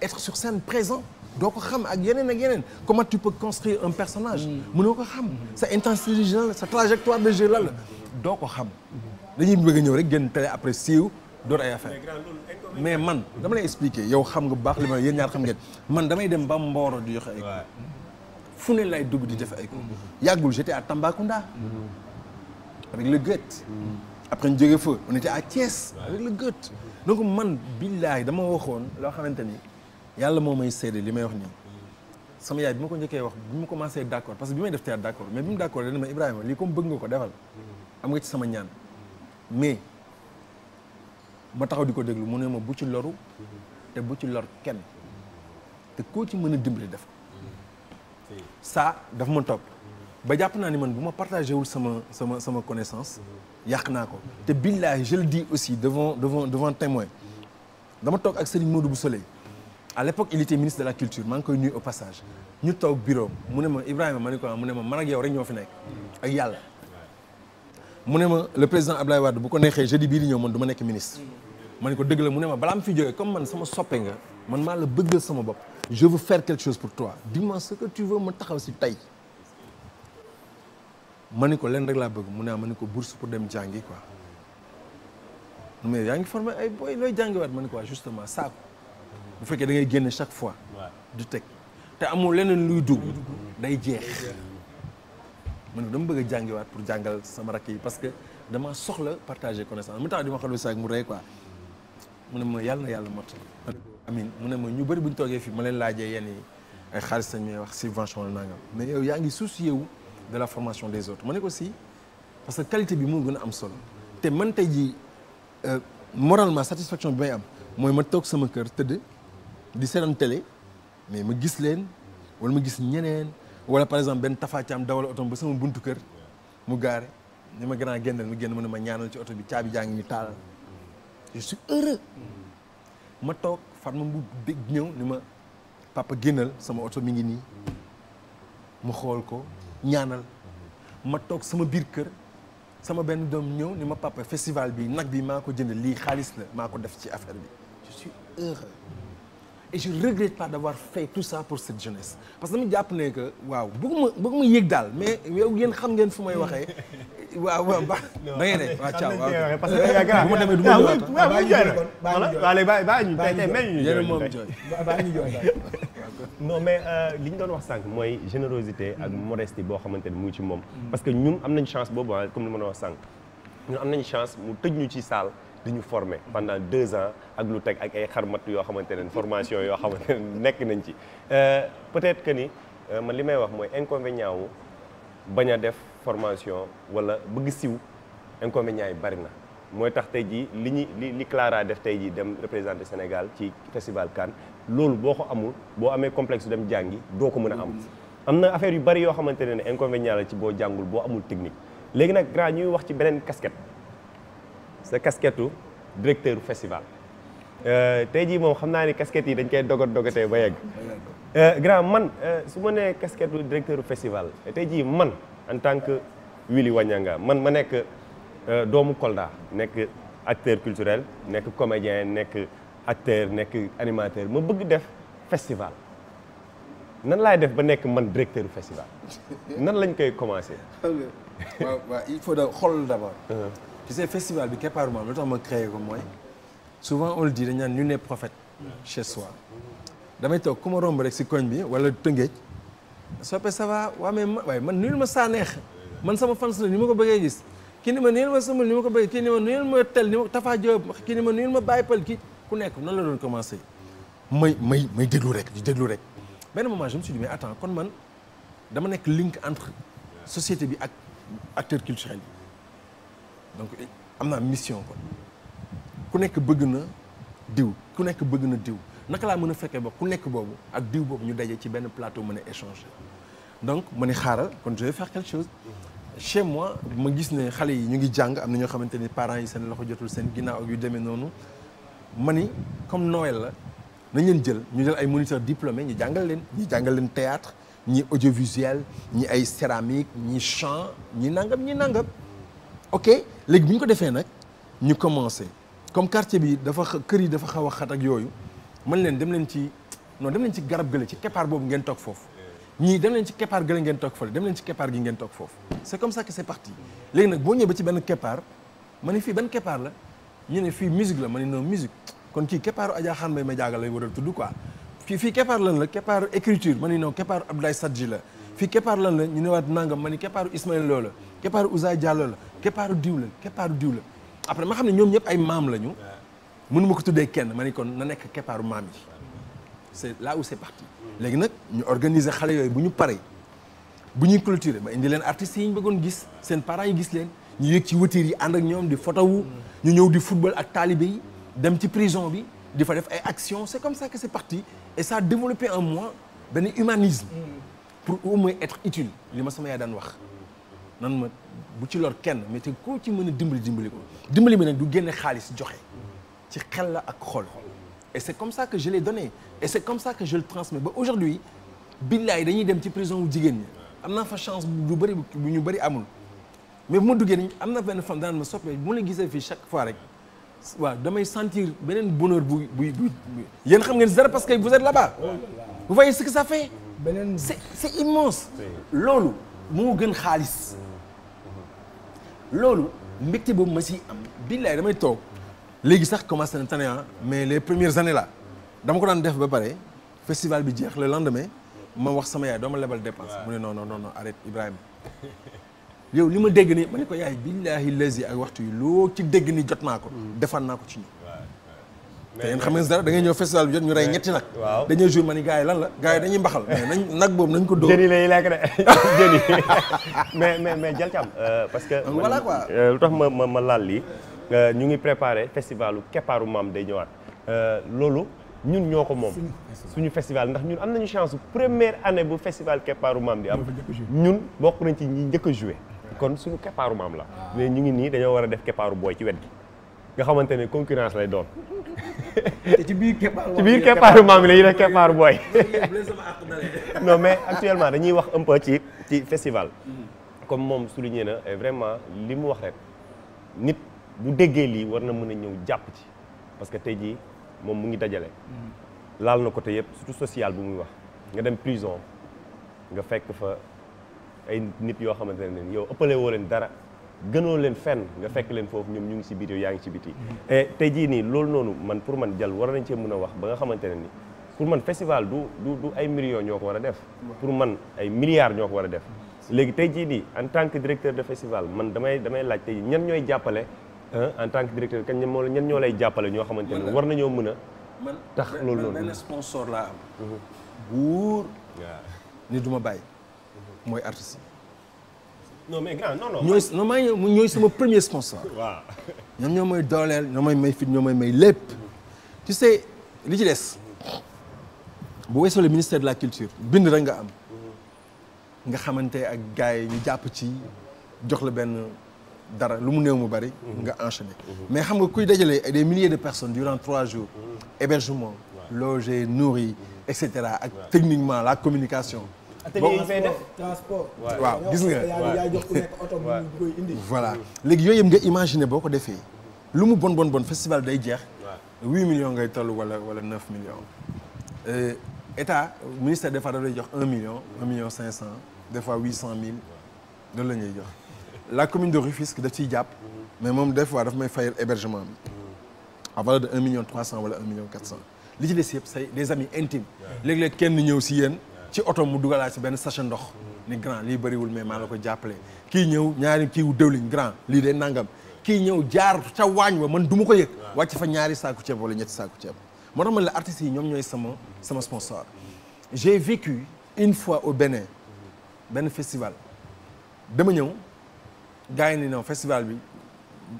être sur scène présent doo ko xam ak yeneen comment tu peux construire un personnage mënoo ko xam sa intensité de jeu sa trajectoire de jeu la doo ko xam dañuy bëgg a ñëw rek génn télé après siiw door ay affaire mais man dama lay expliquer yow xam nga bu baax li ma yéen ñaar xam ngeen man damay dem ba Mboro di joxe ay cours fu ne lay dugg di def ay cours yàggul j'étais à Tambacounda avec le Goethe après ñu jógee fa on était à Thiès avec le Goethe donc man billaay dama waxoon loo xamante ni yàlla moo may seede li may wax nii sama yaay bi ma ko njëkkee wax bi ma commencé d'accord parce que bi may def théâtre d'accord mais bi mu d'accord dana ma Ibrahima lii comme bëgg nga ko defal am nga ci sama ñaan mais ma taxaw di ko déglu mu ne ma bu ci loru te bu ci lor kenn te koo ci mën a dimbali def ko ça dafa ma topp ba jàpp naa ni man bu ma partagé wul sama connaissance yàq naa ko te billahi je le dis aussi devant témoin dama toog ak Serigne Modou Bousso Soleil à l'époque il était ministre de la culture maa ngi koy nuyu au passage ñu toog bureau mu ne ma Ibrahima ma ne ko mu ne ma man ak yow rek ñoo fi nekk ak yàlla mu ne ma le président Abdoulaye Wade bu ko neexee jeudi bii di ñëw man du ma nekk ministre ma ne ko dëgg la mu ne ma balaa ma fi jógee comme man sama soppe nga man maa la bëggal sama bopp je veux faire quelque chose pour toi dis-moi ce que tu veux ma taxaw si tey ma ne ko leen rek laa bëgg mu ne ma ne ko bourse pour dem jàngi quoi mais yaa ngi formé ay boy looy jàngiwaat ma ne ko justement saako bu fekkee da ngay génn chaque fois du teg te amul leneen luy dugg day jeex ma ne ko dama bëgg a jàngiwaat pour jàngal sama rakk yi parce que dama soxla partager connaissance mu tax di ma xam ne saak mu rey quoi mu ne ma yàlla na yàlla mot amiin mu ne ma ñu bëri bu ñu toogee fii ma leen laajee yenn yi ay xaalis sañ may wax subvention la nangam mais yow yaa ngi soucié wu de la formation des autres ma ne ko si parce que qualité bi moo gën a am solo te man tey jii moralement satisfaction bi may am mooy ma toog sama kër tëdd di seetaan télé mais ma gis leen wala ma gis ñeneen wala par exemple benn tafacaam dawal oto ba sama buntu kër mu gaare ni ma grand génnal ma génn mu ne ma ñaanal ci oto bi caabi jaa ngi ñu taalal je suis heureux ma toog Fatma bu dégg ñëw ni ma papa génnal sama oto mi ngi nii mu xool ko ñaanal ma toog sama biir kër sama benn doom ñëw ni ma papa festival bi nag bi maa ko jënd lii xaalis la maa ko def ci affaire bi je suis heureux et je regrette pas d'avoir fait tout ça pour cette jeunesse parce que dama jàpp ne que waaw bëgguma yëg daal mais yow yéen xam ngeen fu may waxee waaw ba da ngay ne waaw ciao waaw parce que bu ma demee du ma ñëwaat non mais li ñu doon wax sànq mooy générosité ak modestie boo xamante ne mu ngi ci moom parce que ñun am nañ chance boobu comme li ma doon wax sànq ñun am nañ chance mu tëj ñu ci salle di ñu former pendant 2 ans ak lu teg ak ay xarmat yoo xamante ne formation yoo xamante ne nekk nañ ci peut-être que ni man li may wax mooy inconvénient wu bañ a def formation wala bëgg siw inconvénients yi bari na mooy tax tey jii li Clara def tey jii dem représenter Sénégal ci festival Cannes loolu boo ko amul boo amee complexe dem jàngi doo ko mën a am na affaire yu bari yoo xamante ne inconvénient la ci boo jàngul boo amul technique léegi nag grand ñuy wax ci beneen casquette sa casquette u directeur festival tey jii moom xam naa ni casquette yi dañ koy dogatee ba yegg grand man su ma nee casquette u directeur festival tey jii man en tant que Willy Wagnanga man ma nekk doomu Kolda nekk acteur culturel nekk comédien nekk acteur nekk animateur ma bëgg def festival nan laay def ba nekk man directeur festival nan lañ koy commencer. waaw il faut da xool d'abord. tu sais festival bi Keparu Maam lu tax ma créé ko mooy souvent on le dit dañ naan nul n'est prophète chez soi damay toog ku ma romb rek si koñ bi wala Tëngéej soppe ça va waaye man nuyul ma saa neex man sama fans la ni ma ko bëggee gis kii ni ma nuyul ma sama ni ma ko bëggee kii ni ma nuyul ma tel ni ma Tafa Diop kii ni ma nuyul ma Baye Pal kii ku nekk noonu la doon commencé may déglu rek di déglu rek benn moment je me suis dit mais attends kon man dama nekk link entre société bi ak acteur culturel yi donc am naa mission kon ku nekk bëgg na diw ku nekk bëgg na diw naka laa mën a fekkee ba ku nekk boobu ak diw boobu ñu daje ci benn plateau mën a échanger donc ma ne xaaral kon je vais faire quelque chose chez moi ma gis ne xale yi ñu ngi jàng am na ñoo xamante ni parents yi seen loxo jotul seen ginnaaw ak yu demee noonu ma ni comme Noël la nañ leen jël ñu jël ay moniteurs diplômés ñu jàngal leen théâtre ñi audiovisuel ñi ay céramique ñi chant ñi nangam ok léegi bi ñu ko defee nag ñu commencé comme quartier bi kër yi dafa xaw a xat ak yooyu man leen dem leen ci garab gële ci keppaar boobu ngeen toog foofu ñii dem leen ci keppaar gële ngeen toog fële dem leen ci keppaar gi ngeen toog foofu c'est comme ça que c'est parti léegi nag boo ñëwee ba ci benn keppaar ma ne fii benn keppaar la ñu ne fii musique la ma ne non musique kon kii keppaaru Adja Xaan Mbay ma jaagal lay war a tudd quoi fii keppaar lan la keppaaru écriture ma ne non keppaaru Abdoulaye Sadji la fii keppaar lan la ñu ne waat nangam ma ne keppaaru Ismaël Lo la keppaaru Ousa Diallo la keppaaru diw la après ma xam ne ñoom ñëpp ay maam lañu mënu ma ko tuddee kenn ma ne kon na nekk keppaaru maam yi c'est là où c'est parti léegi nag ñu organiser xale yooyu bu ñu paree bu ñuy clôturer ma indi leen artistes yi ñu bëggoon gis seen parents yi gis leen ñu yëg ci voiture yi ànd ak ñoom di photo wu ñu ñëw di football ak taalibe yi dem ci prison bi di fa def ay actions c'est comme ça que c'est parti et ça a développé en moi benn humanisme pour au moins être utile li ma sama yaay daan wax nan ma bu ci lor kenn mais te koo ci mën a dimbali ko dimbali bi nag du génne xaalis joxe ci xel la ak xol et c'est comme ça que je l'ai donné et c'est comme ça que je le transmets ba aujourd'hui billaay dañuy dem ci prison wu jigéen ñi am naa fa chance bu ñu bëri amul mais bu ma duggee ni am na benn femme daan ma soppee bu ma la gisee fii chaque fois rek waaw damay sentir beneen bonheur bu yéen xam ngeen dara parce que vous êtes là-bas vous voyez ce que ça fait beneen c'est immense loolu moo gën xaalis loolu mbégte boobu ma si am billaay damay toog léegi sax commencé na tane mais les premières années là dama ko daan def ba pare festival bi jeex le lendemain ma wax sama yaay doo ma lebal dépense mu ne non arrête Ibrahima yow li ma dégg ni ma ne ko yaay billahi lazi ak waxtu yi loo ci dégg ni jot naa ko defal naa ko ci ñu te yéen xam ngeen dara da ngay ñëw festival bi jot ñu rey ñetti nag dañuy jour ma ni gars yi lan la gars yi dañuy mbaxal mais nañ nag boobu nañ ko dóor jëni lay lekk de jëni mais Dial Thiam parce que voilà quoi lu tax ma laal lii ñu ngi préparé festivalu keppaaru maam day ñëwaat loolu ñun ñoo ko moom suñu festival ndax ñun am nañu chance première année bu festival keppaaru maam di am ñun bokk nañ ci ñi njëkk a joué kon suñu keppaaru maam la mais ñu ngi nii dañoo war a def keppaaru booy ci wet gi nga xamante ne concurrence lay doon te ci biir keppaaru maam yi la ñuy def keppaaru booy non mais actuellement dañuy wax un peu ci festival comme moom souligné na et vraiment li mu wax rek nit bu déggee lii war na mën a ñëw jàpp ci parce que tey jii moom mu ngi dajale laal na côté yëpp surtout social bu muy wax nga dem prison nga fekk fa ay nit yoo xamante ne yow ëppale woo leen dara gënoo leen fenn nga fekk leen foofu ñoom ñu ngi ci biir yow yaa ngi ci biti et tey jii nii loolu noonu man pour man Dial war nañ cee mën a wax ba nga xamante ne ni pour man festival du ay millions ñoo ko war a def pour man ay milliards ñoo ko war a def léegi tey jii nii en tant que directeur de festival man damay laaj tey ñan ñooy jàppale en tant que directeur ñan ñoo lay jàppale ñoo xamante ne war nañoo mën a tax loolu noonu benn sponsor laa am buur ni du ma bàyyi mooy artiste non mais grand non ñooy sama premier sponsor waaw ñoom ñoo may dooleel ñoo may may fit ñoo may may lépp tu sais li ci des bu weesoo le ministère de la culture bind rek nga am nga xamante ak gars yi ñu jàpp ci jox la benn dara lu mu néew mu bari nga enchaîner mais xam nga kuy dajale des milliers de personnes durant 3 jours hébergement logé nourri et cetera ak techniquement la communication transport waaw gis nga yaa jox ku nekk oto bu koy indi voilà léegi yooyu yëpp nga imaginer boo ko defee lu mu bon festival day jeex 8 millions ngay toll wala 9 millions état ministère des fois daf lay jox 1 million 500 des fois 800 000 loolu la ñuy jox la commune de Rufisque daf ciy jàpp mais moom des fois daf may fayal hébergement bi à valeur de 1 million 300 wala 1 million 400 li ci des yëpp say des amis intimes léeg-léeg kenn ñëw si yéen ci oto mu dugalaa ci benn sachet ndox ni grand lii bëriwul mais maa la ko jàppale kii ñëw ñaari kii wu dëwlin grand lii de nangam kii ñëw jaar ca waañ wa man du ma ko yëg wàcc fa ñaari saaku ceeb wala ñetti saaku ceeb moo tax man la artistes yi ñoom ñooy sama sponsor j'ai vécu une fois au Bénin benn festival dama ñëw gars yi ni non festival bi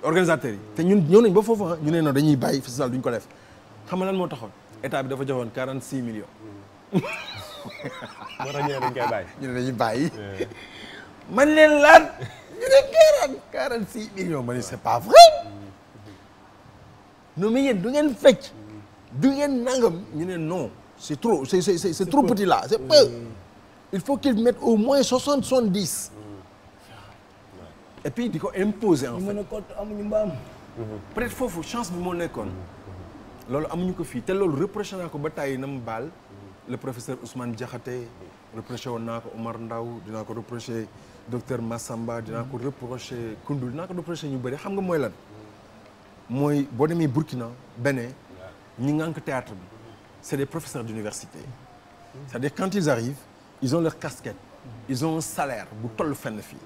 organisateurs yi te ñun ñëw nañ ba foofu ñu ne non dañuy bàyyi festival duñ ko def xam nga lan moo taxoon état bi dafa joxoon 46 millions moo tax ñu ne dañ koy bàyyi. ñu ne dañuy bàyyi. man leen lan ñu ne 46 millions ma ne c'est pas vrai. non mais yéen du ngeen fecc du ngeen nangam ñu ne non c'est trop c'est trop petit là c'est peu. il faut qu'ils mettent au moins 70. et puis di ko imposer en fait. ñu mën a compte amuñu mbaam. peut-être foofu chance bi moo nekkoon. loolu amuñu ko fii te loolu reproché naa ko ba tàyyi na mu baal le professeur Ousmane Diakhaté reproché woon naa ko Omar Ndaw dinaa ko reproché docteur Massamba dinaa ko reproché Koundoul dinaa ko reproché ñu bëri xam nga mooy lan mooy boo demee Burkina Bénin ñi ngànk théâtre bi c'est des professeurs d'université c'est-à-dire quand ils arrivent ils ont leur casquette ils ont un salaire bu toll fenn fii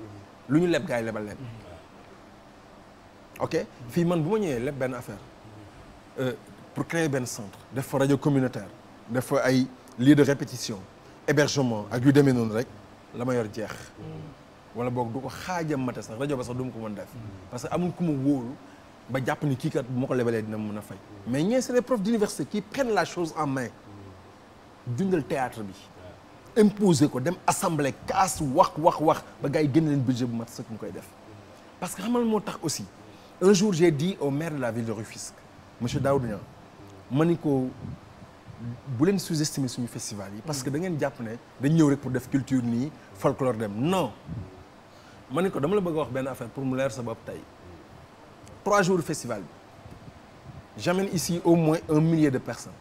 lu ñu leb gars yi lebal leen ok fii man bu ma ñëwee leb benn affaire pour créer benn centre def fa rajo communautaire def fa ay lieu de répétition hébergement ak yu demee noonu rek la ma yor jeex wala boog du ko xaajam mate sax rajo ba sax du ma ko mën def parce que amul ku ma wóolu ba jàpp ni kii kat bu ma ko lebalee dina mën a fay mais ñee c'est les profs d'université qui prennent la chose en main dundal théâtre bi imposer ko dem assemblée kaas wax ba gars yi génne leen budget bu mat sëkk ñu koy def parce que xamal moo tax aussi un jour j'ai dit au maire de la ville de Rufisque monsieur Daouda Niang ma ni ko bu leen sous-estimer suñu festival yi parce que da ngeen jàpp ne dañ ñëw rek pour def culture nii folklore dem non ma ni ko dama la bëgg a wax benn affaire pour mu leer sa bopp tey 3 jours festival bi j'amène ici au moins 1 millier de personnes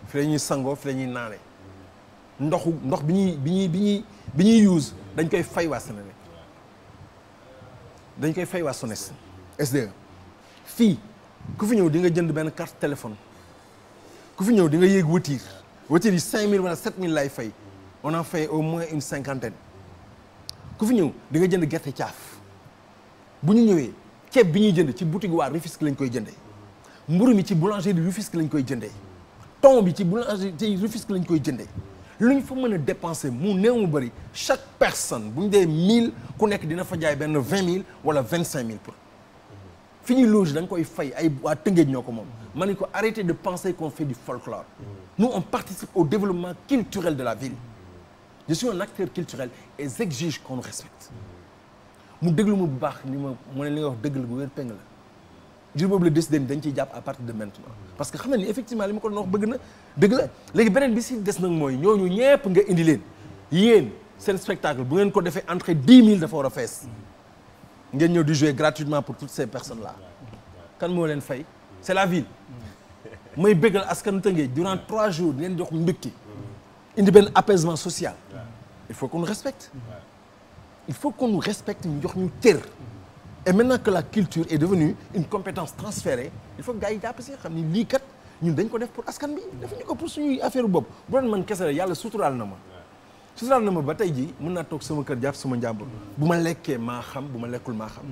fi la ñuy sangoo fi la ñuy naane ndox bi ñuy use dañ koy fay waa Sénégal dañ koy fay waa SONES SDE fii ku fi ñëw di nga jënd benn carte téléphone ku fi ñëw di nga yéeg voiture yi 5000 wala 7000 lay fay on en fait au moins une 50aine ku fi ñëw di nga jënd gerte caaf bu ñu ñëwee ceeb bi ñuy jënd ci boutique waa Rufisque lañ koy jëndee mburu mi ci boulangerie Rufisque lañ koy jëndee thon bi ci boulangerie Rufisque lañ koy jëndee lu ñu fa mën a dépenser mu néew mu bëri chaque personne bu ñu dee 1000 ku nekk dina fa jaay benn 20000 wala 25000 pour fi ñuy loge da nga koy fay ay waa Tëngéej ñoo ko moom ma ne ko arrêtez de penser qu'on fait du folklore nous on participe au développement culturel de la ville je suis un acteur culturel et j'exige qu'on nous respecte mu déglu ma bu baax ni ma mu ne li nga wax dëgg la bu wér peng la jur boobu la décidé ni dañ ciy jàpp à partir de maintenant parce que xam na ni effectivement li ma ko doon wax bëgg na dëgg la léegi beneen bi si des nag mooy ñooñu ñëpp nga indi leen yéen seen spectacle bu ngeen ko defee entrée 10 000 dafa war a fees ngeen ñëw di jouer gratuitement pour toutes ces personnes là kan moo leen fay c'est la ville may bëggal askanu Tëngéej durant 3 jours di leen jox mbégte indi benn apaisement social il faut qu'on nous respecte il faut qu'on nous respecte ñu jox ñu cër et maintenant que la culture est devenue une compétence transférée il faut que gars yi jàpp si xam ni lii kat ñun dañ ko def pour askan bi defuñu ko pour suñuy affaire bopp bu doon man kese la yàlla suturaal na ma ba tey jii mën naa toog sama kër jàpp sama njàmbur bu ma lekkee maa xam bu ma lekkul maa xam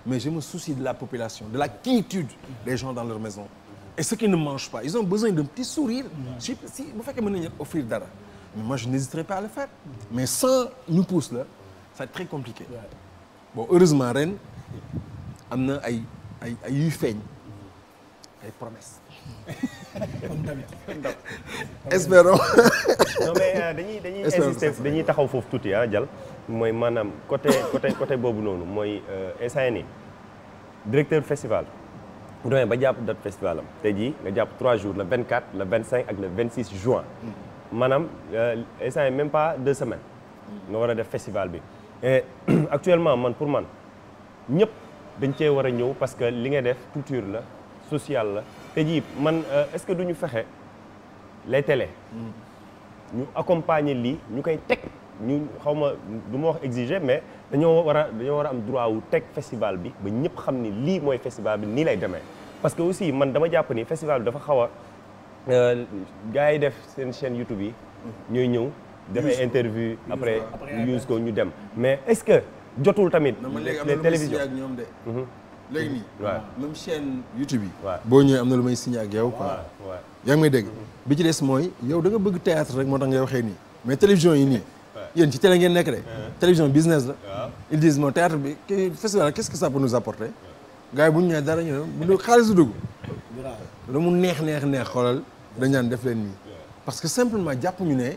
mais je me soucie de la population de la quiétude des gens dans leur maison et ceux qui ne mangent pas ils ont besoin d'un petit sourire si bu fekkee mën nañu offrir dara mais moi je n'hésiterai pas à le faire mais sans ñu pousse la ça va être très compliqué bon heureusement ren am na ay yuy feeñ ay promesses espérons. non mais dañuy insister dañuy taxaw foofu tuuti Dial mooy maanaam côté boobu noonu mooy instant nii directeur festival bu demee ba jàpp date festival am tey jii nga jàpp 3 jours le 24 le 25 ak le 26 juin maanaam instant yi même pas 2 semaines nga war a def festival bi et actuellement pour man ñëpp dañ cee war a ñëw parce que li nga def culture la sociale la te jii man est-ce que duñu fexe les télé ñu accompagner lii ñu koy teg ñu xaw ma du ma wax exiger mais dañoo war a am droit wu teg festival bi ba ñëpp xam ni lii mooy festival bi nii lay demee parce que aussi man dama jàpp ni festival bi dafa xaw a gars yi def seen chaîne YouTube yi ñooy ñëw def ay interview après use ko ñu dem mais est-ce que jotul tamit les télévisions ak ñoom de léegi nii waaw même chaîne YouTube yi waaw boo ñëwee am na lu may signé ak yow quoi yaa ngi may dégg bi ci des mooy yow da nga bëgg théâtre rek moo tax ngay waxee nii mais télévision yi nii yéen ci télé ngeen nekk de télévision business la ils disent non théâtre bi festival qu'est-ce que ça peut nous apporter gars yi bu ñu ñëwee dara ñu ne bu xaalis du dugg lu mu neex xoolal dañ naan def leen nii parce que simplement jàpp ñu ne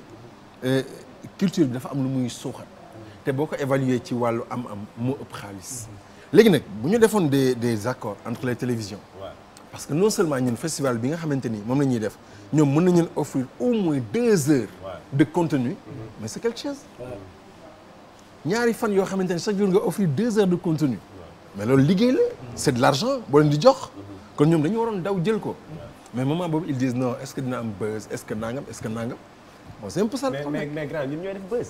culture bi dafa am lu muy suuxat te boo ko évaluer ci wàllu am moo ëpp xaalis léegi nag bu ñu defoon des accords entre les télévisions parce que non seulement ñun festival bi nga xamante ni moom la ñuy def ñoom mën nañu offrir au moins 2 heures de contenu mais c'est quelque chose ñaari fan yoo xamante ni chaque jour nga offrir 2 heures de contenu mais loolu liggéey la c'est de l'argent boo leen di jox kon ñoom dañu waroon daw jël ko mais moment boobu ils disent non est-ce que dina am buzz est-ce que nangam bon c'est un peu ça le problème. mais grand ñun ñooy def buzz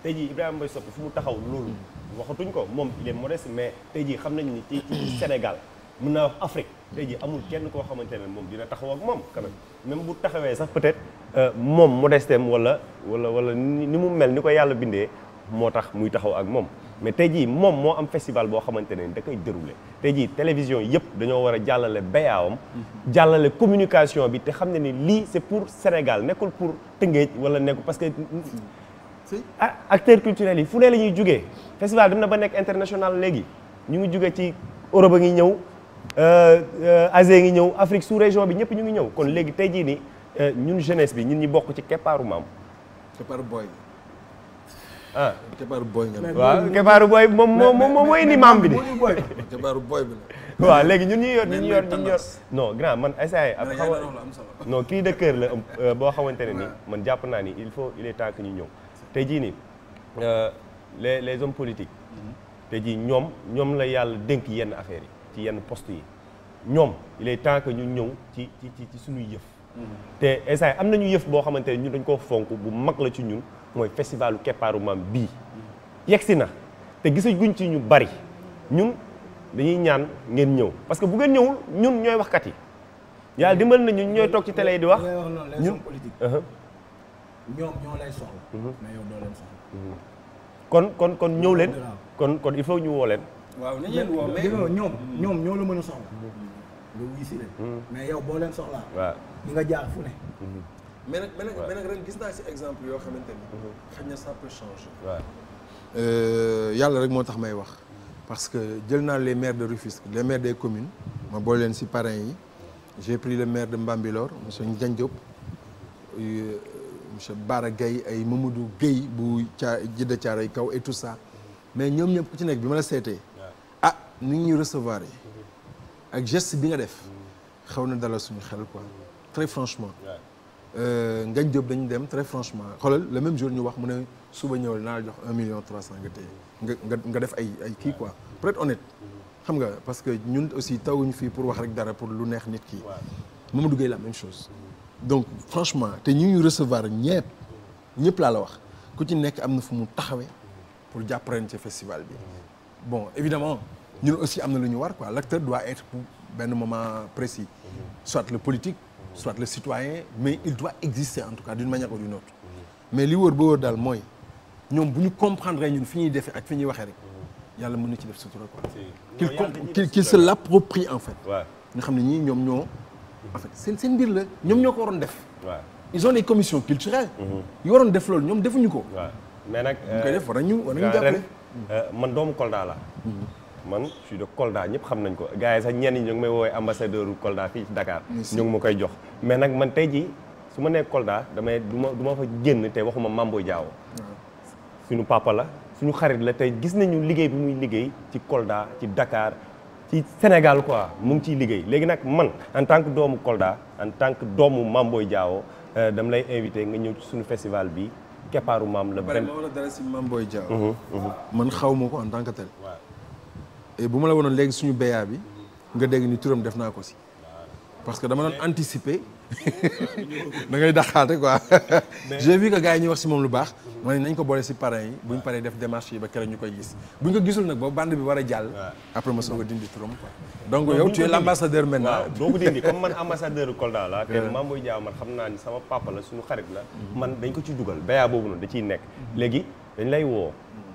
tey jii Ibrahima Mbaye Sopé fu mu taxaw loolu waxatuñ ko moom il est modeste mais tey jii xam nañu ni ci Sénégal mën naa wax Afrique tey jii amul kenn koo xamante ne moom dina taxaw ak moom quand même bu taxawee sax peut-être moom modestem wala ni mu mel ni ko yàlla bindee moo tax muy taxaw ak moom mais tey jii moom moo am festival boo xamante ne da koy dérouler tey jii télévision yëpp dañoo war a jàllale bayaawam jàllale communication bi te xam ne ni lii c'est pour Sénégal nekkul pour Tëngéej wala nekkul parce que acteurs culturels yi fu ne la ñuy jugee festival dem na ba nekk international léegi ñu ngi jugee ci Europe a ngi ñëw Asie ngi ñëw Afrique sous région bi ñëpp ñu ngi ñëw kon léegi tey jii ni ñun jeunesse bi ñun ñi bokk ci keppaaru maam keppaaru boy ah keppaaru boy nga waaw keppaaru boy moom mooy indi maam bi di keppaaru boy bi la waaw léegi ñun ñi yor non grand man essayé ak xaw non cri de cœur la boo xamante ne ni man jàpp naa ni il est temps que ñu ñëw tey jii ni les hommes politiques tey jii ñoom la yàlla dénk yenn affaires yi ci yenn poste yi ñoom il est temps que ñu ñëw ci suñuy yëf te essayé am nañu yëf boo xamante ne ñun dañ koo fonk bu mag la ci ñun mooy festivalu keppaaru maam bii yegsi na te gisaguñ ci ñu bari ñun dañuy ñaan ngeen ñëw parce que bu ngeen ñëwul ñun ñooy waxkat yi yàlla dimbal na ñun ñooy toog ci télé yi di wax ñun ñoom ñoo lay soxla mais yow doo leen soxla kon ñëw leen kon il faut ñu woo leen waaw nañ leen woo mais ñoom ñoo la mën a soxla nga wuy si leen mais yow boo leen soxlaa waaw di nga jaar fu ne mais nag ren gis naa ci exemple yoo xamante ni xëy na ça peut changer waaw yàlla rek moo tax may wax parce que jël naa les maires de Rufisque les maires des communes ma boole leen ci parrains yi j'ai pris le maire de Mbambilor monsieur Ndiagne Diop monsieur Bara Gueye ay Mamadou Gueye bu Jidda Thiaroye Kaw et tout ça mais ñoom ñëpp ku ci nekk bi ma la seetee ni ñuy recevoir yi ak geste bi nga def xaw na dalal suñu xel quoi très franchement Ngagne Diop dañu dem très franchement xoolal le même jour ñu wax mu ne suba ñëwal naa la jox 1,3 million nga téye nga def ay kii quoi pour être honnête xam nga parce que ñun aussi tawuñu fii pour wax rek dara pour lu neex nit ki Mamadou Gueye la même chose donc franchement te ñu recevoir ñëpp laa la wax ku ci nekk am na fu mu taxawee pour jàpp ren ci festival bi bon évidemment ñun aussi am na lu ñu war quoi l'acteur doit être pour benn moment précis soit le politique soit le citoyen mais il doit exister en tout cas d'une manière ou d'une autre mais li wóor ba wóor daal mooy ñoom bu ñu comprendre ñun fi ñuy defee ak fi ñuy waxee rek yàlla mën na ci def sutura quoi qu'il se l'approprie en fait nga xam ne ñii ñoom ñoo en fait seen mbir la ñoom ñoo ko waroon def ils ont des commissions culturelles yu waroon def loolu ñoom defuñu ko mais nag ñu koy def war nañu jàppale man doomu Kolda la man je suis de Kolda ñëpp xam nañ ko gars yi sax ñenn ñi ñu ngi may woowee ambassadeur u Kolda fii ci Dakar ñu ngi ma koy jox mais nag man tey jii su ma nee Kolda damay du ma fa génn te waxuma Mamboy Diawo suñu papa la suñu xarit la tey gis nañu liggéey bi muy liggéey ci Kolda ci Dakar ci Sénégal quoi mu ngi ciy liggéey léegi nag man en tant que doomu Kolda en tant que doomu Mamboy Diawo dama lay invité nga ñëw ci suñu festival bi keppaaru maam la ma wala dara si Mamboy Diawo man xaw ma ko en tant que tel et bu ma la wonoon léegi suñu béyaa bi nga dégg ni turam def naa ko si parce que dama doon anticiper da ngay daxaate quoi j'ai vu que gars yi ñuy wax si moom lu baax ma ne nañ ko boole si parrains yi buñ paree def démarche yi ba keroog ñu koy gis buñ ko gisul nag boobu bande bi war a jàll après ma soog a dindi turam quoi donc yow tu es l'ambassadeur maintenant waaw doo ko dindi comme man ambassadeur Kolda la te Mamboy Diawo man xam naa ni sama papa la suñu xarit la man dañ ko ci dugal béyaa boobu noonu da ciy nekk léegi dañ lay woo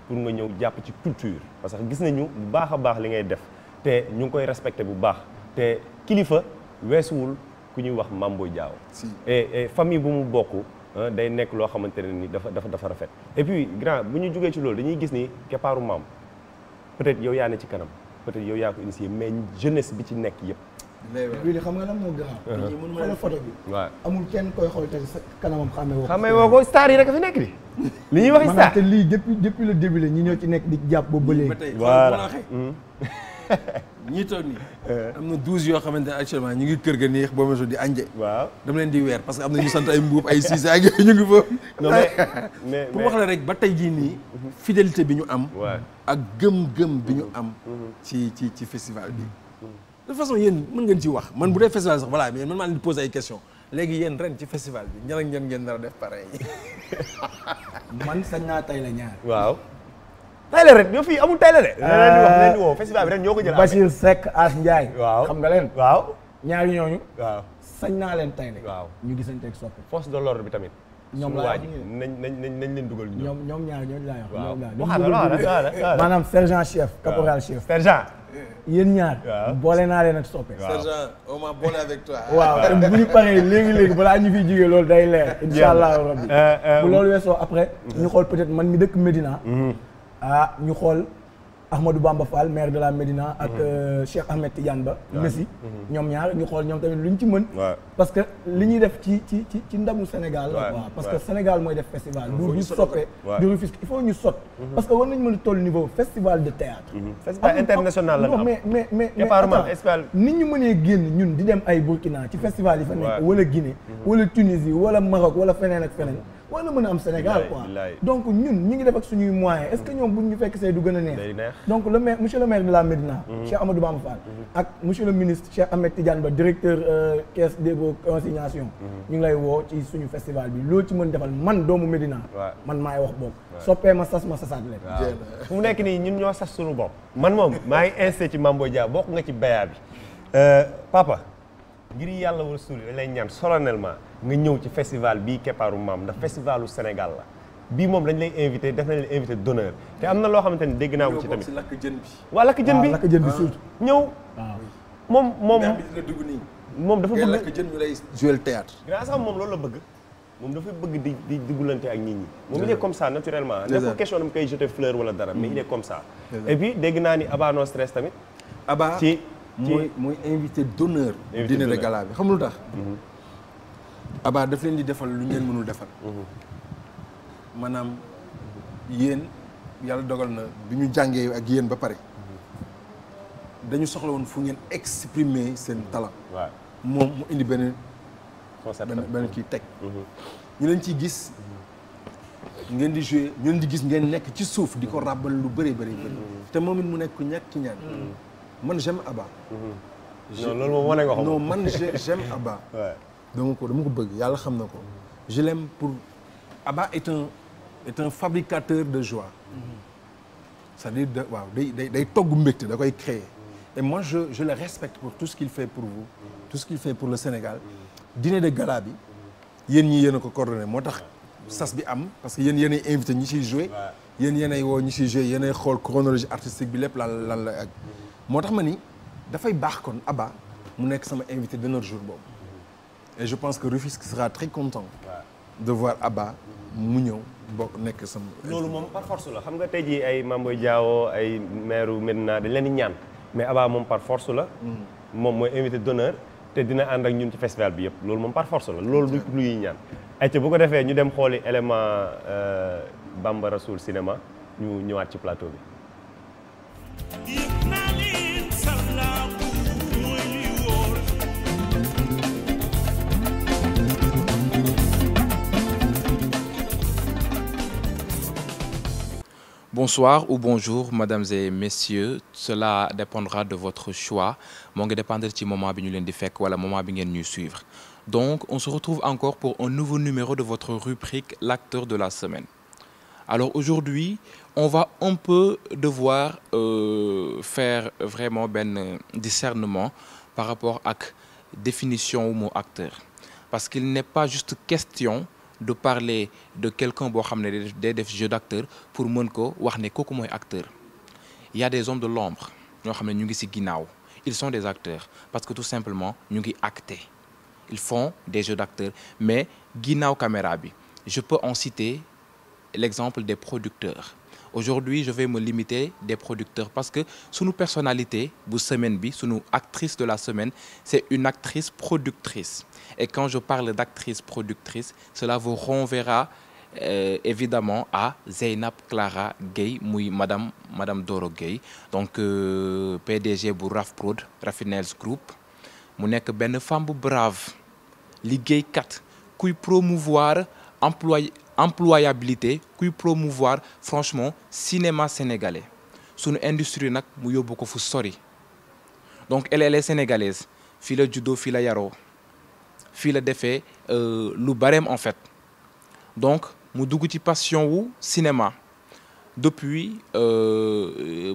pour nga ñëw jàpp ci culture parce que gis nañu bu baax a baax li ngay def te ñu ngi koy respecté bu baax te kilifa weesuwul ku ñuy wax Mamboy Diawo et famille bu mu bokk day nekk loo xamante ne ni dafa rafet et puis grand bu ñu jógee ci loolu dañuy gis ni keppaaru maam peut-être yow yaa ne ci kanam peut-être yow yaa ko initié mais jeunesse bi ci nekk yëpp li xam nga lan moo gën a xoolal photo bi waaw amul kenn koy xool te sa kanamam xamee woo ko star yi rek a fi nekk di li ñuy wax star te lii depuis le début la ñi ñoo ci nekk di jàpp boobu ba léegi voilà ñii toog nii am na 12 yoo xamante ne actuellement ñu ngi kër ga neex boo ma di anje waaw dama leen di weer parce que am na ñu sant ay mbuub ay Cissé ak ñu ngi fa non mais pour wax la rek ba tey jii nii fidélité bi ñu am ak gëm-gëm bi ñu am ci festival bi toute façon yéen mën ngeen ci wax man bu dee festival sax voilà mais man maa leen di poser ay questions léegi yéen ren ci festival bi ñan ak ñan ngeen nar a def pareil. man sañ naa tay la ñaar. waaw. tay la ren yow fii amul tay la de. leen di wax leen di woo festival bi ren ñoo ko jël. Bachir Seck As Ndiaye. waaw xam nga leen. waaw. ñaari ñooñu. waaw. sañ naa leen tay la. waaw ñu gisante ak soppe. force de l'ordre bi tamit. ñoom suñu laa waa ji nañ leen dugal ñu. ñoom ñaar ñooñu laa wax. waaw ñoom laa maanaam sergent chef. caporal chef. sergent. yéen ñaar. waaw boole naa leen ak soppe. sergent on m'a boolé avec toi. waaw te bu ñu paree léegi balaa ñu fiy jugee loolu day leer. incha allahu rabbi bu loolu weesoo après. ñu xool peut-être man mi dëkk Médina. ñu xool Ahmadou Bamba Fall maire de la Médina ak Cheikh Ahmed Tidiane Ba. Messi ñoom ñaar ñu xool ñoom tamit luñ ci mën. parce que li ñuy def ci ndamu Sénégal. waaw parce que Sénégal mooy def festival. du soppe du Rufisque il faut ñu sot. parce que war nañu mën a toll niveau festival de théâtre. festival international la non mais nit ñu mënee génn ñun di dem ay Burkina ci festival yi fa nekk wala Guinée. wala Tunisie wala Maroc wala feneen ak feneen. war na mën a am Sénégal quoi donc ñun ñi ngi def ak suñuy moyens est-ce que ñoom buñ ñu fekk see du gën a neex donc le maire monsieur le maire de la Médina Cheikh Amadou Bamba Fall ak monsieur le ministre Cheikh Ahmed Tidiane Ba directeur caisse dépôt consignation ñu ngi lay woo ci suñu festival bi loolu ci mën defal man doomu Médina man maay wax boobu soppee ma sas ma sasaat leen fu mu nekk nii ñun ñoo sas suñu bopp man moom maa ngi insisté ci Mame Boye Diao bokk nga ci béyaa bi papa ngir yàlla wala suuli dañ lay ñaan solennellement nga ñëw ci festival bii Keppaaru Maam ndax festivalu Sénégal la bii moom dañ lay invité def nañ leen invité d'honneur te am na loo xamante ni dégg naa ko ci tamit si lakk jën bi waa lakk jën bi surtout ñëw moom dina dugg nii moom dafa bëgg lakk jën ñu lay jouer le théâtre grâce à moom loolu la bëgg moom dafay bëgg di duggulante ak nit ñi moom il est comme ça naturellement nekkul question dama koy jeter fleur wala dara mais il est comme ça et puis dégg naa ni Abba No Stress tamit Abba mooy invité d'honneur dîner de gala bi xam lu tax Abba daf leen di defal lu ngeen mënul defal maanaam yéen yàlla dogal na bi ñu jàngee ak yéen ba pare dañu soxla woon fu ngeen exprimer seen talent moom mu indi benn kii teg ñu leen ciy gis ngeen di jouer ñu leen di gis ngeen nekk ci suuf di ko ràbbal lu bëri te moom it mu nekk ku ñàkk ci ñaan man j'aime Abba. non loolu moom wane nga ko. non man j'aime Abba. dama ko bëgg yàlla xam na ko. je l'aime pour Abba est un fabricateur de joie. c'est-à-dire waaw day togg mbégte da koy créer. et moi je le respecte pour tout ce qu'il fait pour vous. tout ce qu'il fait pour le Sénégal. dîner de gala bi yéen ñii yéen a ko coordonné moo tax sas bi am parce que yéen ay invité ñi ciy jouer. yéen ay woo ñi ciy jouer yéen ay xool chronologie artistique bi lépp lan la ak. moo tax ma ni dafay baax kon Abba mu nekk sama invité d'honneur jour boobu et je pense que Rufisque sera très content de voir Abba mu ñëw bokk nekk sama. loolu moom par force la xam nga tey jii ay Mame Boye Diao ay maire Médina dañ leen di ñaan mais Abba moom par force la. moom mooy invité d'honneur te dina ànd ak ñun ci festival bi yëpp loolu moom par force la loolu du lu ñuy ñaan. ayca bu ko defee ñu dem xooli élément Bamba Rasoul cinéma ñu ñëwaat ci plateau bi. Bonsoir ou bonjour, mesdames et messieurs. Cela dépendra de votre choix. Moo ngi dépendre ci moment bi ñu leen di fekk wala moment bi ngeen ñuy suivre. Donc, on se retrouve encore pour un nouveau numéro de votre rubrique l'acteur de la semaine. Alors aujourd'hui, on va un peu devoir faire vraiment benn discernement par rapport ak définition wu mot acteur. Parce qu'il n'est pas juste question de parler de quelqu'un boo xam ne day def jeu d'acteur pour mën ko wax ne kooku mooy acteur. Il y a des hommes de l'ombre ñoo xam ne ñu ngi ci ginnaaw. Ils sont des acteurs parce que tout simplement ñu ngi acter. Ils font des jeux d'acteurs mais ginnaaw caméra bi. Je peux en citer l'exemple des producteurs. Aujourd'hui, je vais me limiter des producteurs parce que sunu personnalité bu semaine bi sunu actrice de la semaine, c'est une actrice productrice. Et quand je parle d'actrice productrice, cela vous renverra évidemment à Zeynab Clara Gueye muy madame Doro Gueye. Donc PDG bu Raf Prod Raffinels Group mu nekk benn femme bu brave liggéeykat kuy promouvoir employabilité kuy promouvoir franchement cinéma sénégalais sunu industrie nag mu yóbbu ko fu sori donc elle est sénégalaise fii la juddoo fii la yaroo fii la defee lu bareem en fait donc mu dugg ci passion wu cinéma depuis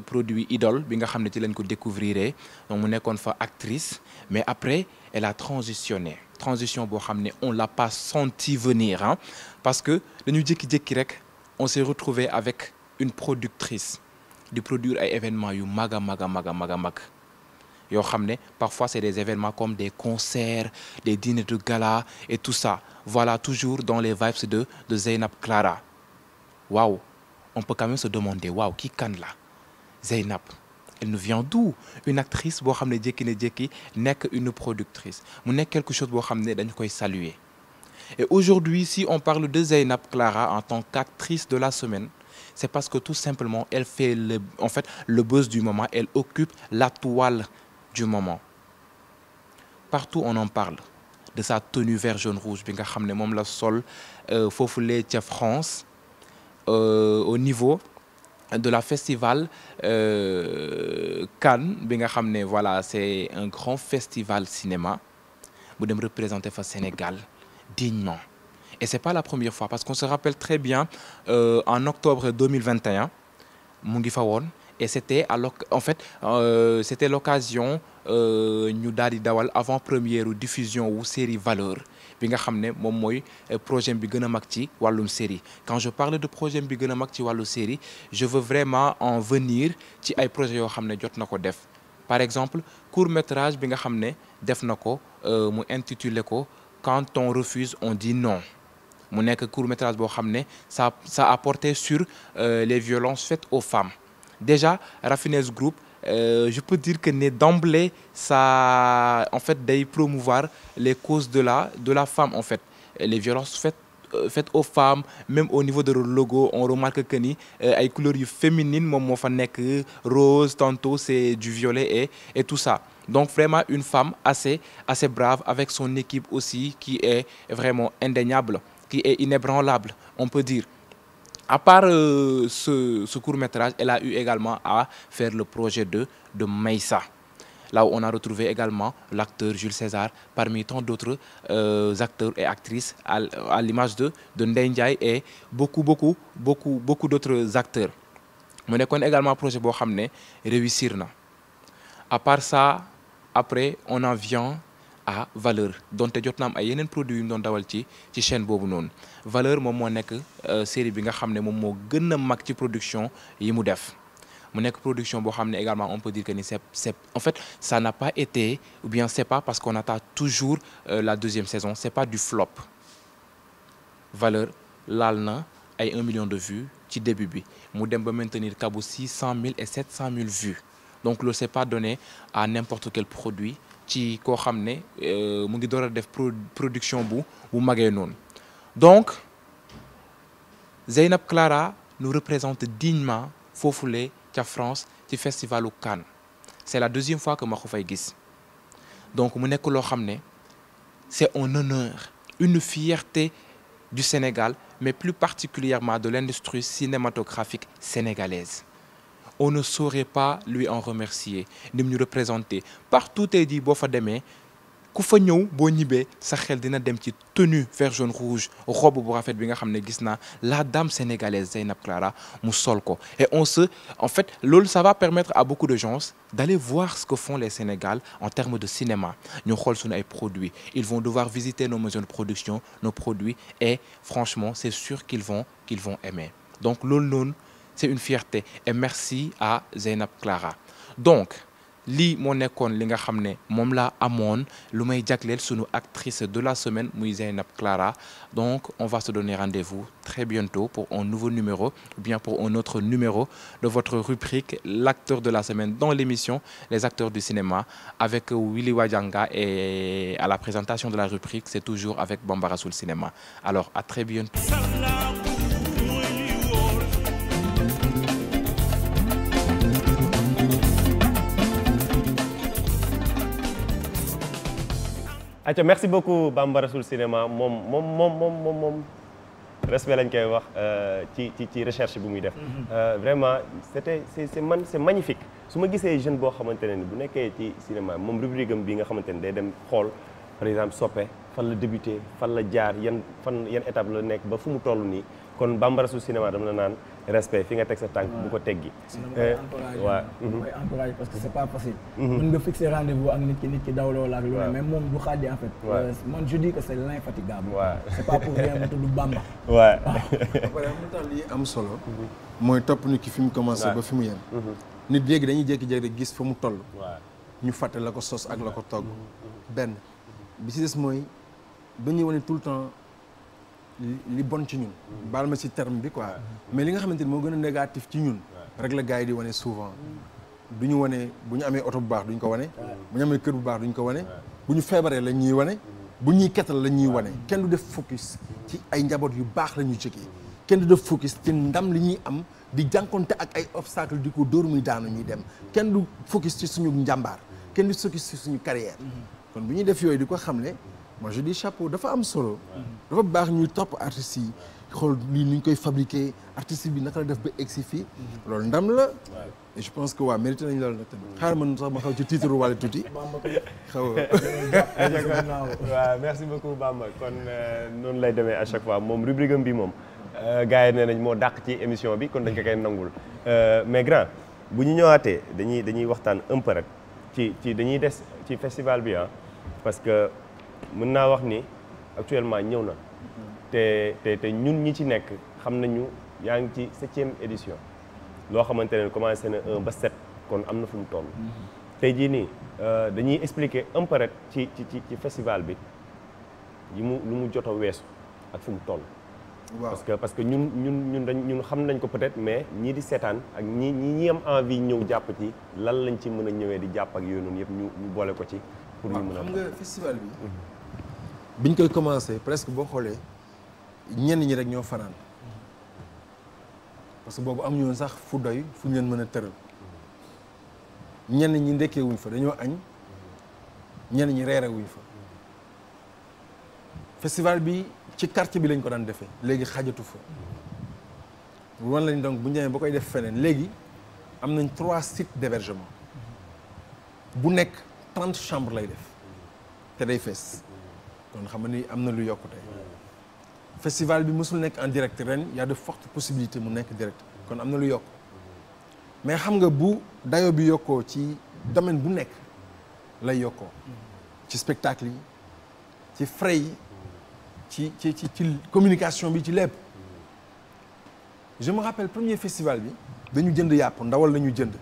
produit Idole bi nga xam ne ci lañ ko découvrir donc mu nekkoon fa actrice mais après elle a transitionné transition boo xam ne on l'a pas senti venir hein parce que dañu jékki-jékki rek on s'est retrouvé avec une productrice di produire ay événements yu mag a mag a mag a mag a mag yoo xam ne parfois c'est des événements comme des concerts des dîners de gala et tout ça voilà toujours dans les vibes de Zeynab Clara waaw on peut quand même se demander waaw kii kan la Zeynab elle nous vient d'où une actrice boo xam ne jékki na jékki nekk une productrice mu nekk quelque chose boo xam ne dañu koy saluer et aujourd'hui si on parle de Zeynab Clara en tant qu'actrice de la semaine c'est parce que tout simplement elle fait le buzz du moment elle occupe la toile du moment partout on en parle de sa tenue vert jaune rouge bi nga xam ne moom la sol foofulee ca France au niveau de la festival Cannes bi nga xam ne voilà c'est un grand festival cinéma bu dem représenter fa Sénégal dignement et c'est pas la première fois parce qu'on se rappelle très bien en octobre 2021 mu ngi fa woon et c'était c'était l'occasion ñu daal di dawal avant-première diffusion wu série Valeurs bi nga xam ne moom mooy projet bi gën a mag ci wàllum série quand je parle de projet bi gën a mag ci wàllu série je veux vraiment en venir ci ay projets yoo xam ne jot na ko def par exemple court-métrage bi nga xam ne def na ko mu intitulé ko Quand on refuse on dit non mu nekk court-métrage boo xam ne ça a porté sur les violences faites aux femmes déjà Raffinez Group je peux dire que d'emblée ça en fait day promouvoir les causes de la femme en fait les violences faites aux femmes même au niveau de leur logo on remarque que ni ay couleurs yu féminines moom moo fa nekk rose tantôt c'est du violet et tout ça donc vraiment une femme assez brave avec son équipe aussi qui est vraiment indéniable qui est inébranlable on peut dire à part ce court-métrage elle a eu également à faire le projet de Maïssa là où on a retrouvé également l'acteur Jules César parmi tant d'autres acteurs et actrices à l'image de Ndeye Ndiaye et beaucoup d'autres acteurs mu nekkoon également projet boo xam ne réussir na à part ça après on en vient à Valeur donte jot na am ay yeneen produits yu ñu doon dawal ci chaîne boobu noonu Valeur moom moo nekk série bi nga xam ne moom moo gën a mag ci production yi mu def mu nekk production boo xam ne également on peut dire que ni c'est en fait ça n'a pas été ou bien c'est pas parce qu'on attend toujours la deuxième saison c'est pas du flop Valeur laal na ay 1 million de vues ci début bi mu dem ba maintenir kabu 600 000 et 700 000 vues donc loolu c'est pas donné à n'importe quel produit ci koo xam ne mu ngi door a def production bu magee noonu donc Zeynab Clara nous représente dignement foofule ca France ci festivalu Cannes c'est la deuxième fois que ma ko fay gis donc mu nekk loo xam ne c'est un honneur une fierté du Sénégal mais plus particulièrement de l'industrie cinématographique sénégalaise on ne saurait pas lui en remercier ni mu ñu représenter partout tey jii boo fa demee ku fa ñëw boo ñibbee sa xel dina dem ci tenue vert jaune rouge robe bu rafet bi nga xam ne gis naa la dame sénégalaise Zeynab Clara mu sol ko et en fait loolu ça va permettre à beaucoup de gens d'aller voir ce que font les Sénégal en termes de cinéma ñu xool suñu ay produits ils vont devoir visiter nos maisons de production nos produits et franchement c'est sûr qu'ils vont aimer donc loolu noonu c'est une fierté et merci à Zeynab Clara donc lii moo nekkoon li nga xam ne moom laa amoon lu may jagleel sunu actrice de la semaine muy Zeynab Clara donc on va se donner rendez-vous très bientôt pour un nouveau numéro ou bien pour un autre numéro de votre rubrique l'acteur de la semaine dans l'émission les acteurs du cinéma avec Willy Wadianga et à la présentation de la rubrique c'est toujours avec Bambara Soul Cinéma alors à très bientôt. Aïcha merci beaucoup Bambara Soul Cinéma moom respect lañ koy wax ci recherche bu muy def vraiment c'est magnifique su ma gisee jeune boo xamante ne ni bu nekkee ci cinéma moom rubrique am bi nga xamante ne day dem xool par exemple soppe fan la débuté fan la jaar yan étape la nekk ba fu mu toll nii kon bambara su cinéma dama la naan respect fi nga teg sa tànk bu ko teggi waaw mooy encouragé parce que c'est pas facile mën nga fixer rendez-vous ak nit ki dawloo la ak lu ne mais moom du xaadi en fait man je dis que c'est l'infatigable c'est pas pour rien mu tudd Bamba waaw après mu tax lii am solo mooy topp nit ki fi mu commencé ba fi mu yem nit léegi dañuy jékki-jékki rek gis fa mu toll ñu fàtte la ko sos ak la ko togg benn bi ci des mooy dañuy wane tout le temps li bon ci ñun baal ma ci terme bi quoi mais li nga xamante ni moo gën a négatif ci ñun rek la gars yi di wane souvent du ñu wane bu ñu amee oto bu baax duñ ko wane bu ñu amee kër bu baax duñ ko wane bu ñu feebaree la ñuy wane bu ñuy kettal la ñuy wane kenn du def focus ci ay njaboot yu baax la ñuy jógee kenn du def focus ci ndam li ñuy am di jànkonte ak ay obstacle di ko dóor muy daanu ñuy dem kenn du focus ci suñu njàmbaar kenn du focus ci suñu carrière kon bu ñuy def yooyu di ko xamle moi je dis chapeau dafa am solo dafa baax ñuy topp artistes yi xool lii ni ñu koy fabriquer artiste bi naka la def ba egsi fii loolu ndam la et je pense que waa mérité nañ loolu nag tamit xaaral man sax ma xaw ci titre wala tuuti xaw waaw merci beaucoup Bamba kon noonu lay demee à chaque fois moom rubrique am bi moom gars yi nee nañ moo dàq ci émission bi kon dañ ko koy nangul mais grand bu ñu ñëwaatee dañuy waxtaan un peu rek ci dañuy des ci festival bi parce que mën naa wax ni actuellement ñëw na te ñun ñi ci nekk xam nañu yaa ngi ci 7e édition loo xamante ne commencé na 1 ba 7 kon am na fu mu toll. tey jii nii dañuy expliquer un peu rek ci festival bi lu mu jot a weesu ak fu mu toll. waaw parce que ñun xam nañ ko peut-être mais ñii di seetaan ak ñi am envie ñëw jàpp ci lan lañ ci mën a ñëwee di jàpp ak yooyu noonu yëpp ñu boole ko ci. pour ñu mën a xam nga festival bi. biñ koy commencé presque boo xoolee ñenn ñi rek ñoo fanaan parce que boobu amuñu woon sax fu doy fu ñu leen mën a tëral ñenn ñi ndekkee wuñ fa dañoo añ ñenn ñi reere wuñ fa festival bi ci quartier bi lañ ko daan defee léegi xajatu fa wan lañ donc bu ñu demee ba koy def feneen léegi am nañ 3 sites d'hébergement bu nekk 30 chambres lay def te day fees kon xam nga ni am na lu yokkute festival bi mësul nekk en direct ren y a de fortes possibilités mu nekk direct kon am na lu yokk mais xam nga bu dayo bi yokkoo ci domaine bu nekk lay yokkoo ci spectacle yi ci frais yi ci communication bi ci lépp je me rappelle premier festival bi dañu jënd yàpp ndawal la ñu jënd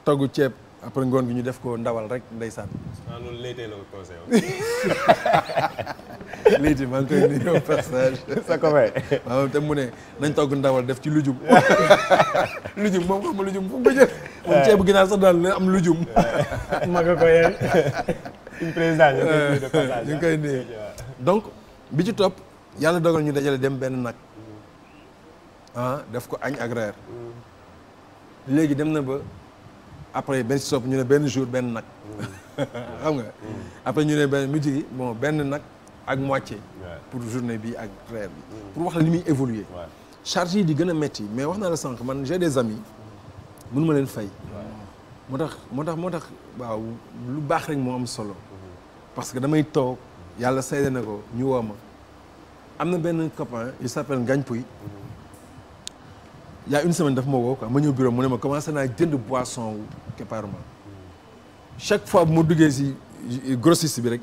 togg ceeb après ngoon gi ñu def ko ndawal rek ndeysaan. loolu léegi la ko conseillé léegi maa ngi koy nuyu passage. sa copain. waaw te mu ne nañ togg ndawal def ci lujum. lujum moom xam nga lujum fu mu ko jël. moom ceebu ginaar sax daal la am lujum. mag a ko yéen. une présidente ñu ngi koy nuyu. donc bi ci topp yàlla dogal ñu dajale dem benn nag def ko añ ak reer léegi dem na ba. après benn si sopp ñu ne benn jour benn nag xam nga après ñu ne benn mujj gi bon benn nag ak moitié pour journée bi ak reer bi pour wax la li muy évoluer charge yi di gën a métti mais wax naa la sànq man j'ai des amis mënu ma leen fay moo tax waaw lu baax rek moo am solo parce que damay toog yàlla seede na ko ñu woo ma am na benn copain il s'appelle Ngagne Pouy il y a une semaine daf ma woo quoi ma ñëw bureau mu ne ma commencé naa jënd boisson wu Keparu Maam chaque fois bu ma duggee si grossiste bi rek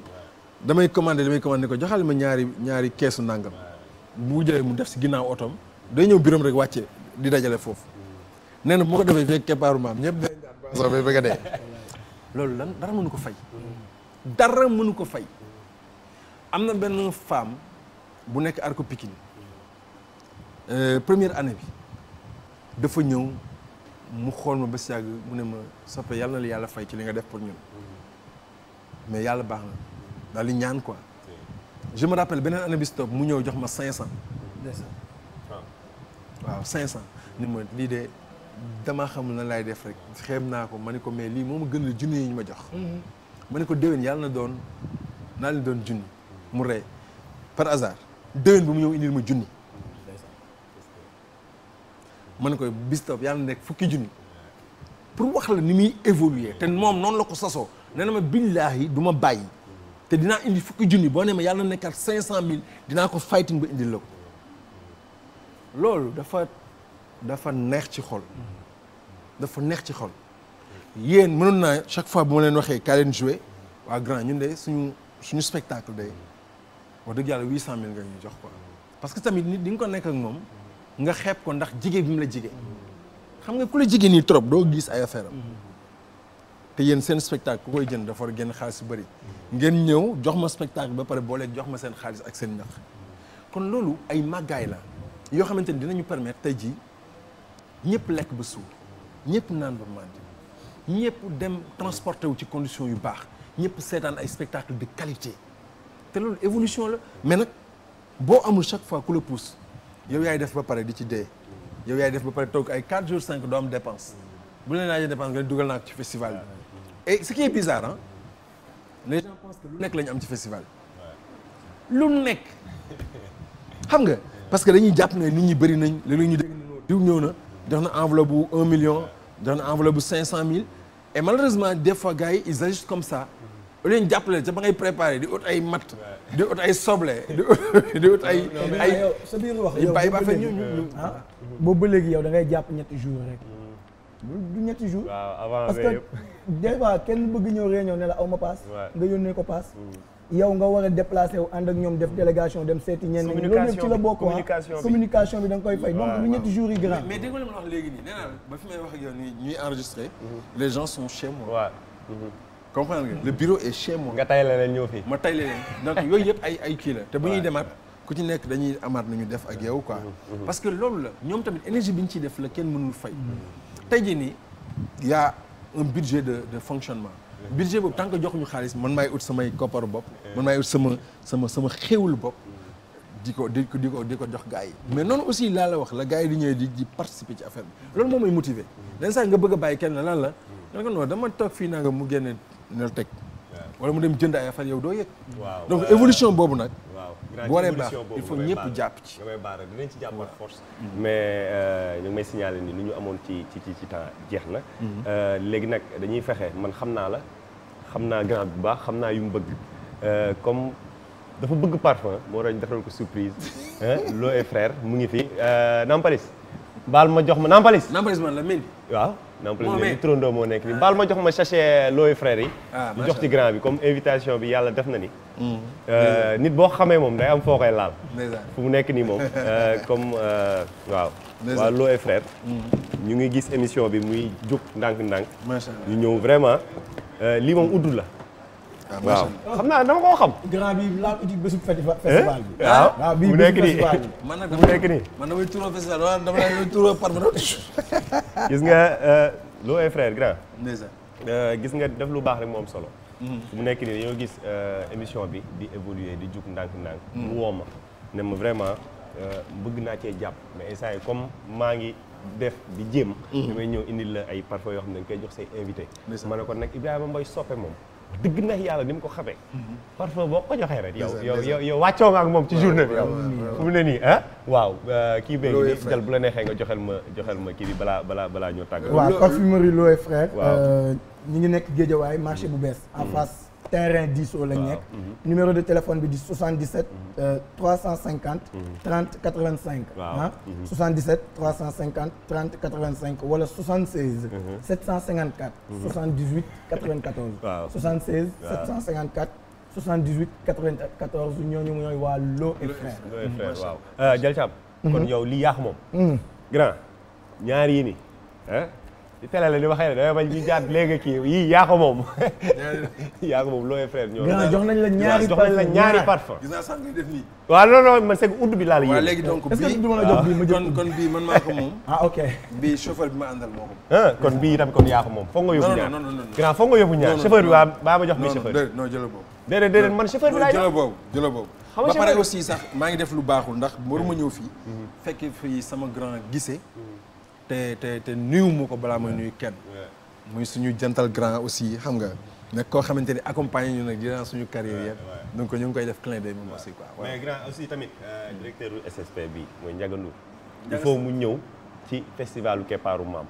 damay commandé ko joxal ma ñaari keesu nangam bu jëlee mu def si ginnaaw otoom day ñëw bureau rek wàcce di dajale foofu nee na bu ma ko defee fekk Keparu Maam ñëpp day ñaan boisson bi bëgg a dee loolu lan dara mënu ko fay am na benn femme bu nekk Arco Pikine première année bi dafa ñëw mu xool ma ba si yàgg mu ne ma soppe yàlla na la yàlla fay ci li nga def pour ñun mais yàlla baax na daal di ñaan quoi je me rappelle beneen année bi stop mu ñëw jox ma 500 waaw 500 ni ma lii de damaa xamul na laay def rek xeeb naa ko ma ne ko mais lii moo ma gën la junni yi ñu ma jox ma ne ko déwén yàlla naa leen doon junni mu rey par hasard déwén bi mu ñëw indil ma junni ma ne ko bis topp yàlla nekk fukki junni pour wax la ni muy évoluer te moom noonu la ko sasoo nee na ma billaahi du ma bàyyi te dinaa indi fukki junni boo ne ma yàlla na nekkaat 500000 dinaa ko fighting ba indil la ko loolu dafa neex ci xol dafa neex ci xol yéen mënoon naa chaque fois bu ma leen waxee kaa leen jouer waa grand ñun de suñu spectacle day wax dëgg yàlla 800000 nga ñuy jox quoi parce que tamit nit di nga ko nekk ak moom nga xeeb ko ndax jigéen bi mu la jigéen xam nga ku la jigéen nii trop doo gis ay affaire am te yéen seen spectacle ku koy jënd dafa war a génn xaalis yu bëri ngeen ñëw jox ma spectacle ba pare booleeg jox ma seen xaalis ak seen ñax kon loolu ay màggaay la yoo xamante ni dinañu permettre tey jii ñëpp lekk ba suur ñëpp naan ba màndi ñëpp dem transporté wu ci condition yu baax ñëpp seetaan ay spectacle de qualité te loolu évolution la mais nag boo amul chaque fois ku la pousse yow yaay def ba pare di ci dee yow yaay def ba pare toog ay 4 jours 5 doo am dépense bu leen laajee dépense nga dugal naa ko ci festival bi et ce qui est bizarre hein les gens pensent que lu nekk la ñu am ci festival bi lu nekk xam nga parce que dañuy jàpp ne nit ñi bëri nañ léeg-léeg ñu dégg diw ñëw na jox na enveloppe bu 1 million jox na enveloppe bu 500000 et malheureusement des fois gars yi ils agissent comme ça au lieu ñu jàppale ca ba ngay préparé di ut ay matt di ut ay soble di ut ay sa biir wax yu bàyyi ba fa ñu boobu ba léegi yow da ngay jàpp ñetti jours rek du ñetti jours parce que des fois kenn bëgg ñëw réunion ne la aw ma paas nga yónnee ko paas yow nga war a déplacé wu ànd ak ñoom def délégation dem seeti ñenn ñi loolu yëpp ci la bokk communication bi da nga koy fay donc du ñetti jours yi grand mais dégg nga li ma wax léegi nii nee naa ba fi may wax ak yow nii ñuy enregistré les gens sont chez moi comprendre nga le bureau est chez moi nga tay la leen ñëw fii ma tay la leen donc yooyu yëpp ay kii la te bu ñuy demaat ku ci nekk dañuy amaat nañu def ak yow quoi parce que loolu la ñoom tamit énergie bi ñu ciy def la kenn mënul fay tey jii nii y a un budget de fonctionnement budget boobu tant que joxuñu xaalis man maay ut samay kopparu bopp man maay ut sama xéwlu bopp di ko jox gars yi mais noonu aussi laa la wax la gars yi di ñëwee di participer ci affaire bi loolu moom mooy motiver den saa nga bëgg a bàyyi kenn lan la nga ko non dama toog fii naa nga mu génne nel teg wala mu dem jënd ay affaire yow doo yëg donc évolution boobu nag bu waree baax il faut ñëpp jàpp ci damay baax rek dinañ ci jàpp ak force mais ñu ngi may signaler ni lu ñu amoon ci temps jeex na léegi nag dañuy fexe man xam naa la xam naa grand bu baax xam naa yu mu bëgg comme dafa bëgg parfum moo tax ñu defal ko surprise Lo et frère mu ngi fi Nampalis baal ma jox ma Nampalis man la mel waaw Nampalis ni Trondo moo nekk nii baal ma jox ma sachet Lo et frère yi ñu jox ci grand bi comme invitation bi yàlla def na ni nit boo xamee moom day am foo koy laal fu mu nekk nii moom comme waaw Lo et frère ñu ngi gis émission bi muy jóg ndànk-ndànk ñu ñëw vraiment lii moom uddu la waaw xam naa dama koo xam. grand bi laa ko ci bésu festival bi. waaw bii mu nekk nii man nag mu nekk nii. man damay tuuroo festival wala damay tuuroo partenaire. gis nga Lo et frère grand. ndeysaan. gis nga def lu baax rek moom solo. mu nekk nii dañoo gis émission bi di évoluer di jug ndànk-ndànk. mu woo ma ne ma vraiment bëgg naa cee jàpp mais instant yi comme maa ngi def di jéem. damay ñëw indil la ay parfum yoo xam ne dañ koy jox say invité. ma ne ko nag Ibrahima Mbaye soppe moom. dëgg na yàlla ni mu ko xamee. parfois boo ko joxee rek. yow wàccoo nga ak moom ci journée bi yow. fu mu ne nii waaw kii bee ngi nii jël bu la neexee nga joxel ma kii bi balaa ñoo tàgg. waaw parfumerie Lo et frère. ñu ngi nekk Guédiawaye marché bu bees. en face terrain 10 lañ nekk. numéro de téléphone bi di 77 350 30 85. waaw 77 350 30 85 wala 76. 754. 78 94. waaw 76 754 78 94 ñooñu ñooy waa Lo et frère. Lo et frère waaw. Dial Thiam. kon yow lii yaax moom. grand ñaar yi nii di télé la di waxee ne damay bañ ñu jaat léegi kii yii yaa ko moom. yaa ko moom Lo et frère ñoo. jox nañ la ñaari parfum. gis naa sax ngay def nii. waaw non man c'est que udd bi laa la yéen. waaw léegi donc bii est-ce que du ma la jox bii ma jël kon bii man maa ko moom. ok. bii chauffeur bi ma àndal moo ko. kon bii itam kon yaa ko moom foog nga yóbbu ñaar. non grand foog nga yóbbu ñaar chauffeur bi baa ma jox bi chauffeur bi. non jëla boobu. déedéet man chauffeur bi laay jox jëla boobu. ba pare aussi sax maa ngi def lu baaxul ndax waruma ñëw fii. fekk fii sama grand gisee. te nuyu mu ko balaa may nuyu kenn. muy suñu jantal grand aussi xam nga. nekk koo xamante ni accompagné ñu nag durant suñu carrière yëpp. donc ñu ngi koy def clin d'œil moom aussi quoi. mais grand aussi tamit directeur du SSP bi mooy Ndiaga Ndour. il faut mu ñëw ci festivalu Keppaaru Maam.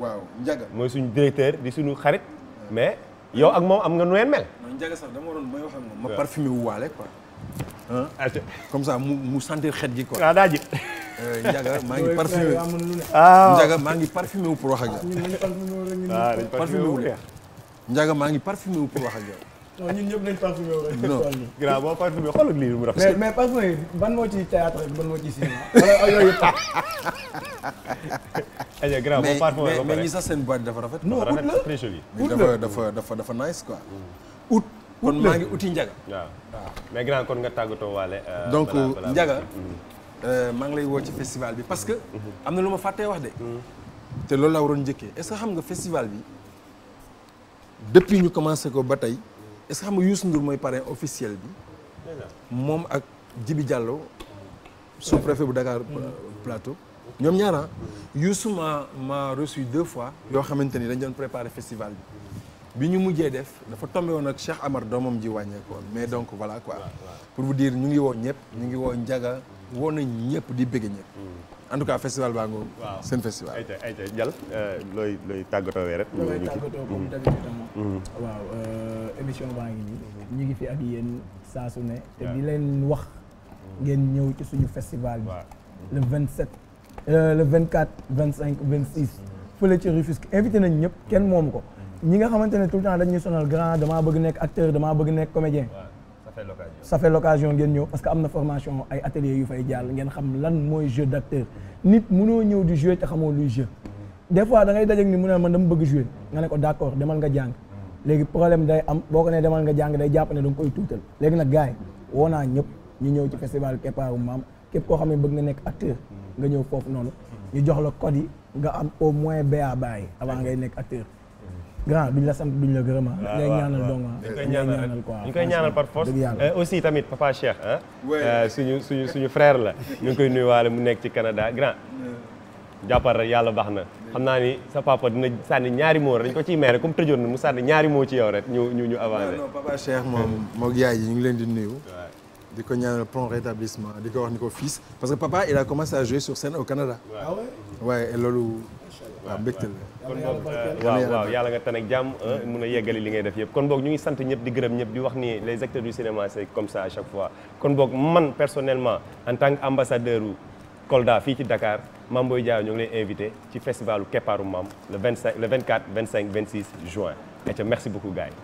waaw Ndiaga. mooy suñu directeur di suñu xarit mais yow ak moom am nga nu ngeen mel. non Ndiaga sax dama waroon may wax ak moom. ma parfumé wu waale quoi. comme ça mu sentir xet gi quoi. waaw daa ji. Ndiaga maa ngi parfumé Ndiaga maa ngi parfumé wu pour wax ak yow. waaw dañ parfumé wu Ndiaga maa ngi parfumé wu pour wax ak yow. non ñun ñëpp nañ parfumé wu rek. non grand boo parfumé xoolal lii mu rafet. mais parfum yi ban moo ci théâtre ak ban moo ci cinéma. wala yooyu yëpp. aywa grand boo parfumé ba mais pare ñi sax seen boîte dafa rafet. non rafet ut la très joli. dafa nice quoi. ut kon maa ngi uti Ndiaga. waaw mais grand kon nga tàggatoo waale. donc Ndiaga maa ngi lay woo ci festival bi parce que. am na lu ma fàttee wax de. te loolu laa waroon njëkkee est-ce que xam nga festival bi depuis ñu commencé ko ba tey est-ce que xam nga Youssou Ndour mooy parrain officiel bi. moom ak Djibi Diallo sous-préfet bu Dakar Plateau. ñoom ñaara Youssou m'a reçu 2 fois. yoo xamante ni dañ doon préparer festival bi ñu mujjee def dafa tombé woon ak Cheikh Amar doomam ji wàññeekoon mais donc voilà quoi. pour vous dire ñu ngi woo ñëpp ñu ngi woo Ndiaga woo nañ ñëpp di bëgg ñëpp. en tout cas festival baa ngoo seen festival. ayca Jal looy tàggatoo rek. looy tàggatoo comme d'habitude waaw émission baa ngi nii ñu ngi fi ak yéen saa su ne. te di leen wax ngeen ñëw ci suñu festival bi. le 27 le 24 25 26. fële ci Rufisque invité nañ ñëpp kenn moomu ko. ñi nga xamante ne tout le temps dañuy sonal grand damaa bëgg nekk acteur damaa bëgg nekk comédien. ça fait l'occasion ngeen ñëw parce que am na formation ay ateliers yu fay jàll ngeen xam lan mooy jeu d'acteur nit mënoo ñëw di jouer te xamoo luy jeu des fois da ngay dajeek ni mu ne man dama bëgg jouer nga ne ko d'accord demal nga jàng léegi problème day am boo ko nee demal nga jàng day jàpp ne da nga koy tuutal léegi nag gars yi woo naa ñëpp ñu ñëw ci festival Keppaaru Maam képp koo xam ne bëgg nga nekk acteur nga ñëw foofu noonu ñu jox la code yi nga am au moins ba bàyyi avant ngay nekk acteur grand duñ la sant duñ la gërëm ah. ngay ñaanal dong ah. ñu koy ñaanal par force. aussi tamit papa Cheikh suñu frère la. ñu ngi koy nuyuwaale mu nekk ci Canada grand. jàppal rek yàlla baax na xam naa ni sa papa dina sànni ñaari mots dañ ko ciy mere comme tëjoon na mu sànni ñaari mots ci yow rek ñu avancé. non papa Cheikh moom yaay yi ñu ngi leen di nuyu. di ko ñaanal prompt rétablissement di ko wax ni ko fils parce que papa il a commencé à jouer sur scène au Canada. waaye loolu. waaw mbégte la kon boog waaw yàlla nga tane ak jàmm mun a yeggali li ngay def yëpp kon boog ñu ngi sant ñëpp di gërëm ñëpp di wax ni les acteurs du cinéma c'est comme ça à chaque fois kon boog man personnellement en tant que ambassadeur u Kolda fii ci Dakar Mame Boye Diao ñu ngi lay invité ci festivalu Keppaaru Maam le 24 25 26 juin et ca merci beaucoup gars yi